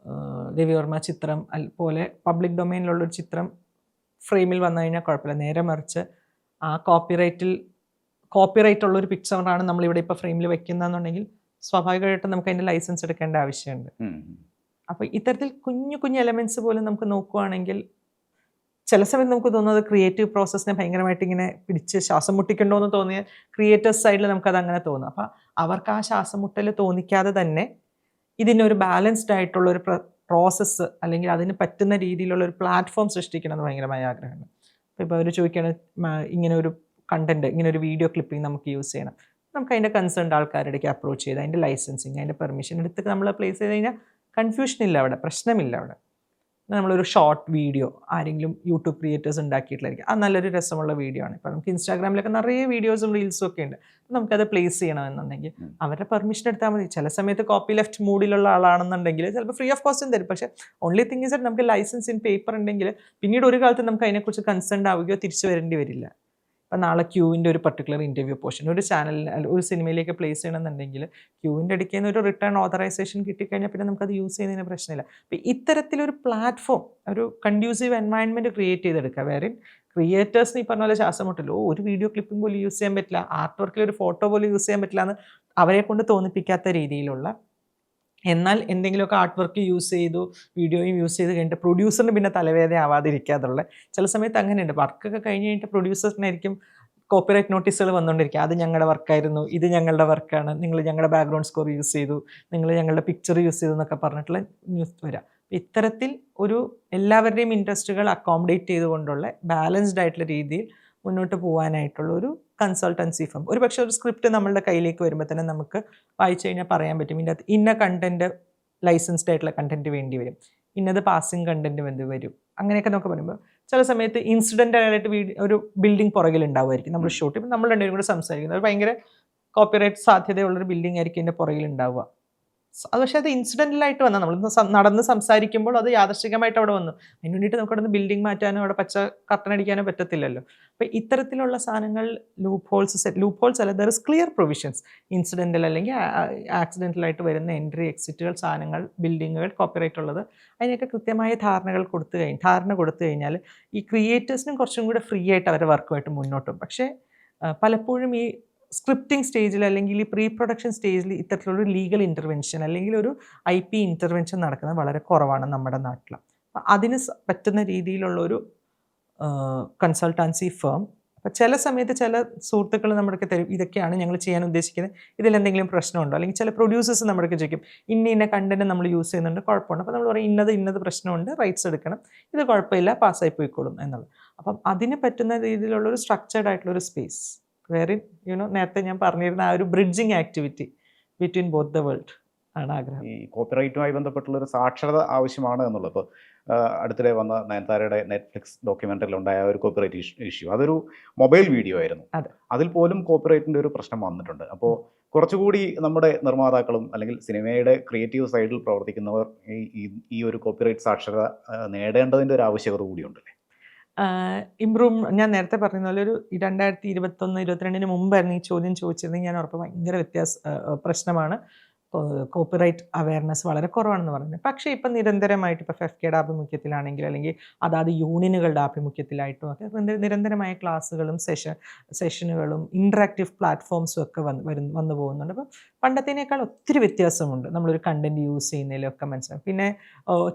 രവിവർമ്മ ചിത്രം പോലെ പബ്ലിക് ഡൊമൈനിലുള്ളൊരു ചിത്രം ഫ്രെയിമിൽ വന്നു കഴിഞ്ഞാൽ കുഴപ്പമില്ല. നേരെ മറിച്ച് ആ കോപ്പിറൈറ്റ് ഉള്ളൊരു പിക്ചറാണ് നമ്മളിവിടെ ഇപ്പോൾ ഫ്രെയിമിൽ വെക്കുന്നതെന്നുണ്ടെങ്കിൽ സ്വാഭാവികമായിട്ടും നമുക്ക് അതിൻ്റെ ലൈസൻസ് എടുക്കേണ്ട ആവശ്യമുണ്ട്. അപ്പോൾ ഇത്തരത്തിൽ കുഞ്ഞു കുഞ്ഞു എലമെൻറ്റ്സ് പോലും നമുക്ക് നോക്കുകയാണെങ്കിൽ ചില സമയത്ത് നമുക്ക് തോന്നുന്നത് ക്രിയേറ്റീവ് പ്രോസസ്സിനെ ഭയങ്കരമായിട്ട് ഇങ്ങനെ പിടിച്ച് ശ്വാസം മുട്ടിക്കണ്ടോ എന്ന് തോന്നിയ ക്രിയേറ്റേഴ്സ് സൈഡിൽ നമുക്കത് അങ്ങനെ തോന്നും. അപ്പോൾ അവർക്ക് ആ ശ്വാസം മുട്ടൽ തോന്നിക്കാതെ തന്നെ ഇതിനൊരു ബാലൻസ്ഡ് ആയിട്ടുള്ളൊരു പ്രോസസ്സ് അല്ലെങ്കിൽ അതിന് പറ്റുന്ന രീതിയിലുള്ള ഒരു പ്ലാറ്റ്ഫോം സൃഷ്ടിക്കണമെന്ന് ഭയങ്കരമായ ആഗ്രഹമുണ്ട്. ഇപ്പോൾ അവർ ചോദിക്കുകയാണ് ഇങ്ങനെ ഒരു കണ്ടൻറ്റ്, ഇങ്ങനെ ഒരു വീഡിയോ ക്ലിപ്പിംഗ് നമുക്ക് യൂസ് ചെയ്യണം. നമുക്ക് അതിൻ്റെ കൺസേൺഡ് ആൾക്കാരുടെയൊക്കെ അപ്രോച്ച് ചെയ്ത് അതിൻ്റെ ലൈസൻസിങ്, അതിൻ്റെ പെർമിഷൻ എടുത്തിട്ട് നമ്മൾ പ്ലേസ് ചെയ്ത് കഴിഞ്ഞാൽ കൺഫ്യൂഷനില്ല, അവിടെ പ്രശ്നമില്ല. അവിടെ നമ്മളൊരു ഷോർട്ട് വീഡിയോ ആരെങ്കിലും യൂട്യൂബ് ക്രിയേറ്റേഴ്സ് ഉണ്ടാക്കിയിട്ടില്ലായിരിക്കും, അത് നല്ലൊരു രസമുള്ള വീഡിയോ ആണ്. ഇപ്പോൾ നമുക്ക് ഇൻസ്റ്റാഗ്രാമിലൊക്കെ നിറയെ വീഡിയോസും റീൽസും ഒക്കെ ഉണ്ട്. നമുക്കത് പ്ലേസ് ചെയ്യണമെന്നുണ്ടെങ്കിൽ അവരുടെ പെർമിഷൻ എടുത്താൽ മതി. ചില സമയത്ത് കോപ്പി ലെഫ്റ്റ് മൂഡിലുള്ള ആളാണെന്നുണ്ടെങ്കിൽ ചിലപ്പോൾ ഫ്രീ ഓഫ് കോസ്റ്റും തരും. പക്ഷേ ഓൺലി തിങ് ഇസ് നമുക്ക് ലൈസൻസ് ഇൻ പേപ്പർ ഉണ്ടെങ്കിൽ പിന്നീട് ഒരു കാലത്ത് നമുക്ക് അതിനെക്കുറിച്ച് കൺസേൺ ആവുകയോ തിരിച്ചു വരേണ്ടി വരില്ല. ഇപ്പം നാളെ ക്യൂവിൻ്റെ ഒരു പർട്ടിക്കുലർ ഇൻ്റർവ്യൂ പോർഷൻ ഒരു ചാനലിൽ ഒരു സിനിമയിലേക്ക് പ്ലേസ് ചെയ്യണമെന്നുണ്ടെങ്കിൽ ക്യൂവിൻ്റെ അടുക്കൽ നിന്ന് ഒരു റിട്ടേൺ ഓതറൈസേഷൻ കിട്ടിക്കഴിഞ്ഞാൽ പിന്നെ നമുക്കത് യൂസ് ചെയ്യുന്നതിന് പ്രശ്നമില്ല. അപ്പോൾ ഇത്തരത്തിലൊരു പ്ലാറ്റ്ഫോം, ഒരു കൺഡ്യൂസീവ് എൻവയൺമെൻറ്റ് ക്രിയേറ്റ് ചെയ്തെടുക്കുക. വേറെ ക്രിയേറ്റേഴ്സിന് ഈ പറഞ്ഞ പോലെ ശ്വാസം മുട്ടല്ലോ, ഒരു വീഡിയോ ക്ലിപ്പിംഗ് പോലും യൂസ് ചെയ്യാൻ പറ്റില്ല, ആർട്ട് വർക്കിൽ ഒരു ഫോട്ടോ പോലും യൂസ് ചെയ്യാൻ പറ്റില്ല എന്ന് അവരെ കൊണ്ട് തോന്നിപ്പിക്കാത്ത രീതിയിലുള്ള, എന്നാൽ എന്തെങ്കിലുമൊക്കെ ആർട്ട് വർക്ക് യൂസ് ചെയ്തു വീഡിയോയും യൂസ് ചെയ്ത് കഴിഞ്ഞിട്ട് പ്രൊഡ്യൂസറിന് പിന്നെ തലവേദന ആവാതിരിക്കാതുള്ള ചില സമയത്ത് അങ്ങനെയുണ്ട്. വർക്കൊക്കെ കഴിഞ്ഞ് കഴിഞ്ഞിട്ട് പ്രൊഡ്യൂസറിനായിരിക്കും കോപ്പിറൈറ്റ് നോട്ടീസുകൾ വന്നുകൊണ്ടിരിക്കുക. അത് ഞങ്ങളുടെ വർക്കായിരുന്നു, ഇത് ഞങ്ങളുടെ വർക്കാണ്, നിങ്ങൾ ഞങ്ങളുടെ ബാക്ക്ഗ്രൗണ്ട് സ്കോർ യൂസ് ചെയ്തു, നിങ്ങൾ ഞങ്ങളുടെ പിക്ചർ യൂസ് ചെയ്തു എന്നൊക്കെ പറഞ്ഞിട്ടുള്ള ന്യൂസ് വരാം. ഇത്തരത്തിൽ ഒരു എല്ലാവരുടെയും ഇൻട്രസ്റ്റുകൾ അക്കോമഡേറ്റ് ചെയ്തുകൊണ്ടുള്ള ബാലൻസ്ഡ് ആയിട്ടുള്ള രീതിയിൽ മുന്നോട്ട് പോകാനായിട്ടുള്ള ഒരു കൺസൾട്ടൻസി ഫേം. ഒരു പക്ഷേ ഒരു സ്ക്രിപ്റ്റ് നമ്മളുടെ കയ്യിലേക്ക് വരുമ്പോൾ തന്നെ നമുക്ക് വായിച്ചു കഴിഞ്ഞാൽ പറയാൻ പറ്റും ഇതിൻ്റെ അകത്ത് ഇന്ന കണ്ടൻറ്റ് ലൈസൻസ്ഡ് ആയിട്ടുള്ള കണ്ടൻറ്റ് വേണ്ടി വരും, ഇന്നത് പാസിങ് കണ്ടൻറ്റ് വരും, അങ്ങനെയൊക്കെ നമുക്ക് പറയുമ്പോൾ ചില സമയത്ത് ഇൻസിഡൻ്റായിട്ട് ഒരു ബിൽഡിംഗ് പുറകിൽ ഉണ്ടാവുമായിരിക്കും നമ്മൾ ഷൂട്ട്. ഇപ്പം നമ്മൾ രണ്ടുപേരും കൂടെ സംസാരിക്കുന്നത് അത് ഭയങ്കര കോപ്പിറൈറ്റ് സാധ്യതയുള്ളൊരു ബിൽഡിംഗ് ആയിരിക്കും എൻ്റെ പുറകിൽ ഉണ്ടാവുക. അത് പക്ഷേ അത് ഇൻസിഡൻ്റലായിട്ട് വന്നാൽ നമ്മൾ നടന്ന് സംസാരിക്കുമ്പോൾ അത് യാദൃശ്ചികമായിട്ട് അവിടെ വന്നു. അതിന് വേണ്ടിയിട്ട് നമുക്ക് അവിടെ നിന്ന് ബിൽഡിംഗ് മാറ്റാനോ അവിടെ പച്ച കർട്ടനടിക്കാനോ പറ്റത്തില്ലല്ലോ. അപ്പോൾ ഇത്തരത്തിലുള്ള സാധനങ്ങൾ ലൂപ്പ് ഹോൾസ് അല്ല, there is clear provisions. Incidental അല്ലെങ്കിൽ ആക്സിഡൻ്റലായിട്ട് വരുന്ന എൻട്രി എക്സിറ്റുകൾ, സാധനങ്ങൾ, ബിൽഡിങ്ങുകൾ കോപ്പിറൈറ്റ് ഉള്ളത്, അതിനൊക്കെ കൃത്യമായ ധാരണ കൊടുത്തു കഴിഞ്ഞാൽ ഈ ക്രിയേറ്റേഴ്സിനും കുറച്ചും കൂടെ ഫ്രീ ആയിട്ട് അവരുടെ വർക്കുമായിട്ട് മുന്നോട്ട് പോകും. പക്ഷേ പലപ്പോഴും ഈ സ്ക്രിപ്റ്റിംഗ് സ്റ്റേജിൽ അല്ലെങ്കിൽ ഈ പ്രീ പ്രൊഡക്ഷൻ സ്റ്റേജിൽ ഇത്തരത്തിലൊരു ലീഗൽ ഇൻ്റർവെൻഷൻ അല്ലെങ്കിൽ ഒരു IP ഇൻ്റർവെൻഷൻ നടക്കുന്നത് വളരെ കുറവാണ് നമ്മുടെ നാട്ടിൽ. അപ്പം അതിന് പറ്റുന്ന രീതിയിലുള്ളൊരു കൺസൾട്ടൻസി ഫേം. അപ്പോൾ ചില സമയത്ത് ചില സുഹൃത്തുക്കൾ നമ്മുടെ തരും, ഇതൊക്കെയാണ് ഞങ്ങൾ ചെയ്യാൻ ഉദ്ദേശിക്കുന്നത്, ഇതിലെന്തെങ്കിലും പ്രശ്നമുണ്ടോ, അല്ലെങ്കിൽ ചില പ്രൊഡ്യൂസേഴ്സ് നമ്മുടെ ചോദിക്കും ഇന്ന കണ്ടന്റ് നമ്മൾ യൂസ് ചെയ്യുന്നുണ്ട്, കുഴപ്പമുണ്ട്. അപ്പോൾ നമ്മൾ പറയും ഇന്നത് പ്രശ്നമുണ്ട്, റൈറ്റ്സ് എടുക്കണം, ഇത് കുഴപ്പമില്ല, പാസ്സായി പോയിക്കോളും എന്നുള്ളത്. അപ്പം അതിന് പറ്റുന്ന രീതിയിലുള്ളൊരു സ്ട്രക്ചേർഡ് ആയിട്ടുള്ളൊരു സ്പേസ് വേറെ നേരത്തെ ഞാൻ പറഞ്ഞിരുന്ന ആ ഒരു bridging activity between both the world ആണ് ആഗ്രഹം. ഈ കോപ്പിറൈറ്റുമായി ബന്ധപ്പെട്ടുള്ളൊരു സാക്ഷരത ആവശ്യമാണ് എന്നുള്ളത്. ഇപ്പോൾ അടുത്തിടെ വന്ന നയൻതാരയുടെ നെറ്റ്ഫ്ലിക്സ് ഡോക്യുമെൻ്ററിയിൽ ഉണ്ടായ ഒരു കോപ്പിറൈറ്റ് ഇഷ്യൂ, അതൊരു മൊബൈൽ വീഡിയോ ആയിരുന്നു. അതിൽ പോലും കോപ്പിറൈറ്റിൻ്റെ ഒരു പ്രശ്നം വന്നിട്ടുണ്ട്. അപ്പോൾ കുറച്ചുകൂടി നമ്മുടെ നിർമ്മാതാക്കളും അല്ലെങ്കിൽ സിനിമയുടെ ക്രിയേറ്റീവ് സൈഡിൽ പ്രവർത്തിക്കുന്നവർ ഈ ഒരു കോപ്പിറൈറ്റ് സാക്ഷരത നേടേണ്ടതിൻ്റെ ഒരു ആവശ്യകത കൂടിയുണ്ടല്ലേ? ഞാൻ നേരത്തെ പറഞ്ഞ പോലെ ഒരു 2021-22 മുമ്പായിരുന്നു ഈ ചോദ്യം ചോദിച്ചിരുന്നെങ്കിൽ ഞാൻ ഉറപ്പ് ഭയങ്കര പ്രശ്നമാണ്, കോപ്പിറൈറ്റ് അവയർനെസ് വളരെ കുറവാണെന്ന് പറയുന്നത്. പക്ഷേ ഇപ്പം നിരന്തരമായിട്ട് ഇപ്പോൾ FFKയുടെ ആഭിമുഖ്യത്തിലാണെങ്കിൽ അല്ലെങ്കിൽ അതാത് യൂണിയനുകളുടെ ആഭിമുഖ്യത്തിലായിട്ടും ഒക്കെ നിരന്തരമായ ക്ലാസ്സുകളും സെഷനുകളും ഇൻട്രാക്റ്റീവ് പ്ലാറ്റ്ഫോംസും ഒക്കെ വന്നു പോകുന്നുണ്ട്. അപ്പം പണ്ടത്തേനേക്കാൾ ഒത്തിരി വ്യത്യാസമുണ്ട് നമ്മളൊരു കണ്ടൻറ് യൂസ് ചെയ്യുന്നതിലൊക്കെ മനസ്സിലാക്കും. പിന്നെ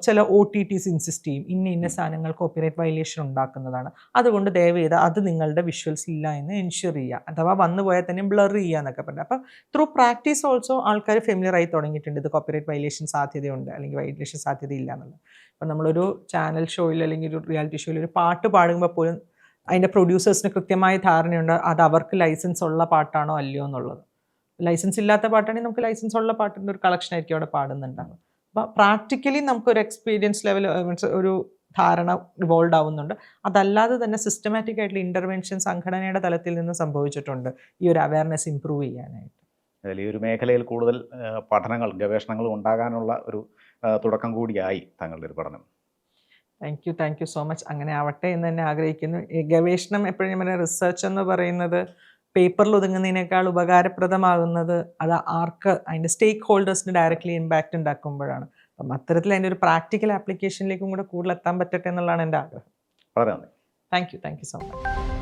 ചില OTTs ഇൻസിസ്റ്റ് ചെയ്യും ഇന്ന സാധനങ്ങൾ കോപ്പിറൈറ്റ് വയലേഷൻ ഉണ്ടാക്കുന്നതാണ്, അതുകൊണ്ട് ദയവ് ചെയ്ത് അത് നിങ്ങളുടെ വിഷ്വൽസ് ഇല്ല എന്ന് എൻഷുർ ചെയ്യുക, അഥവാ വന്നു പോയാൽ തന്നെ ബ്ലർ ചെയ്യുക എന്നൊക്കെ പറഞ്ഞു. അപ്പം ത്രൂ പ്രാക്ടീസ് ഓൾസോ ആൾക്കാർ ഫെമിലിയർ ആയി തുടങ്ങിയിട്ടുണ്ട് ഇത് കോപ്പിറൈറ്റ് വയലേഷൻ സാധ്യതയുണ്ട് അല്ലെങ്കിൽ വയലേഷൻ സാധ്യതയില്ല എന്നുള്ളത്. അപ്പം നമ്മളൊരു ചാനൽ ഷോയിൽ അല്ലെങ്കിൽ ഒരു റിയാലിറ്റി ഷോയിൽ ഒരു പാട്ട് പാടുമ്പോൾ പോലും അതിൻ്റെ പ്രൊഡ്യൂസേഴ്സിന് കൃത്യമായ ധാരണയുണ്ട് അത് അവർക്ക് ലൈസൻസ് ഉള്ള പാട്ടാണോ അല്ലയോ എന്നുള്ളത്. ലൈസൻസ് ഇല്ലാത്ത പാട്ടാണെങ്കിൽ നമുക്ക് ലൈസൻസ് ഉള്ള പാട്ടിൻ്റെ ഒരു കളക്ഷൻ ആയിരിക്കും അവിടെ പാടുന്നുണ്ടാകും. അപ്പോൾ പ്രാക്ടിക്കലി നമുക്കൊരു എക്സ്പീരിയൻസ് ലെവൽ ഒരു ധാരണ ഇവോൾവ് ആവുന്നുണ്ട്. അതല്ലാതെ തന്നെ സിസ്റ്റമാറ്റിക് ആയിട്ടുള്ള ഇൻ്റർവെൻഷൻ സംഘടനയുടെ തലത്തിൽ നിന്ന് സംഭവിച്ചിട്ടുണ്ട് ഈ ഒരു അവയർനെസ് ഇമ്പ്രൂവ് ചെയ്യാനായിട്ട്. അതിൽ ഈ ഒരു മേഖലയിൽ കൂടുതൽ ഗവേഷണങ്ങളും ഉണ്ടാകാനുള്ള ഒരു തുടക്കം കൂടിയായി താങ്കളുടെ ഒരു പഠനം. Thank you so much. അങ്ങനെ ആവട്ടെ എന്ന് തന്നെ ആഗ്രഹിക്കുന്നു. ഈ ഗവേഷണം എപ്പോഴും ഞാൻ പറയുന്നത് റിസർച്ച് എന്ന് പറയുന്നത് പേപ്പറിൽ ഒതുങ്ങുന്നതിനേക്കാൾ ഉപകാരപ്രദമാകുന്നത് അത് അതിൻ്റെ സ്റ്റേക്ക് ഹോൾഡേഴ്സിന് ഡയറക്റ്റ്ലി ഇമ്പാക്റ്റ് ഉണ്ടാക്കുമ്പോഴാണ്. അപ്പം അത്തരത്തിൽ അതിൻ്റെ ഒരു പ്രാക്ടിക്കൽ ആപ്ലിക്കേഷനിലേക്കും കൂടെ കൂടുതൽ എത്താൻ പറ്റട്ടെ എന്നുള്ളതാണ് എൻ്റെ ആഗ്രഹം. വളരെ നന്ദി. Thank you so much.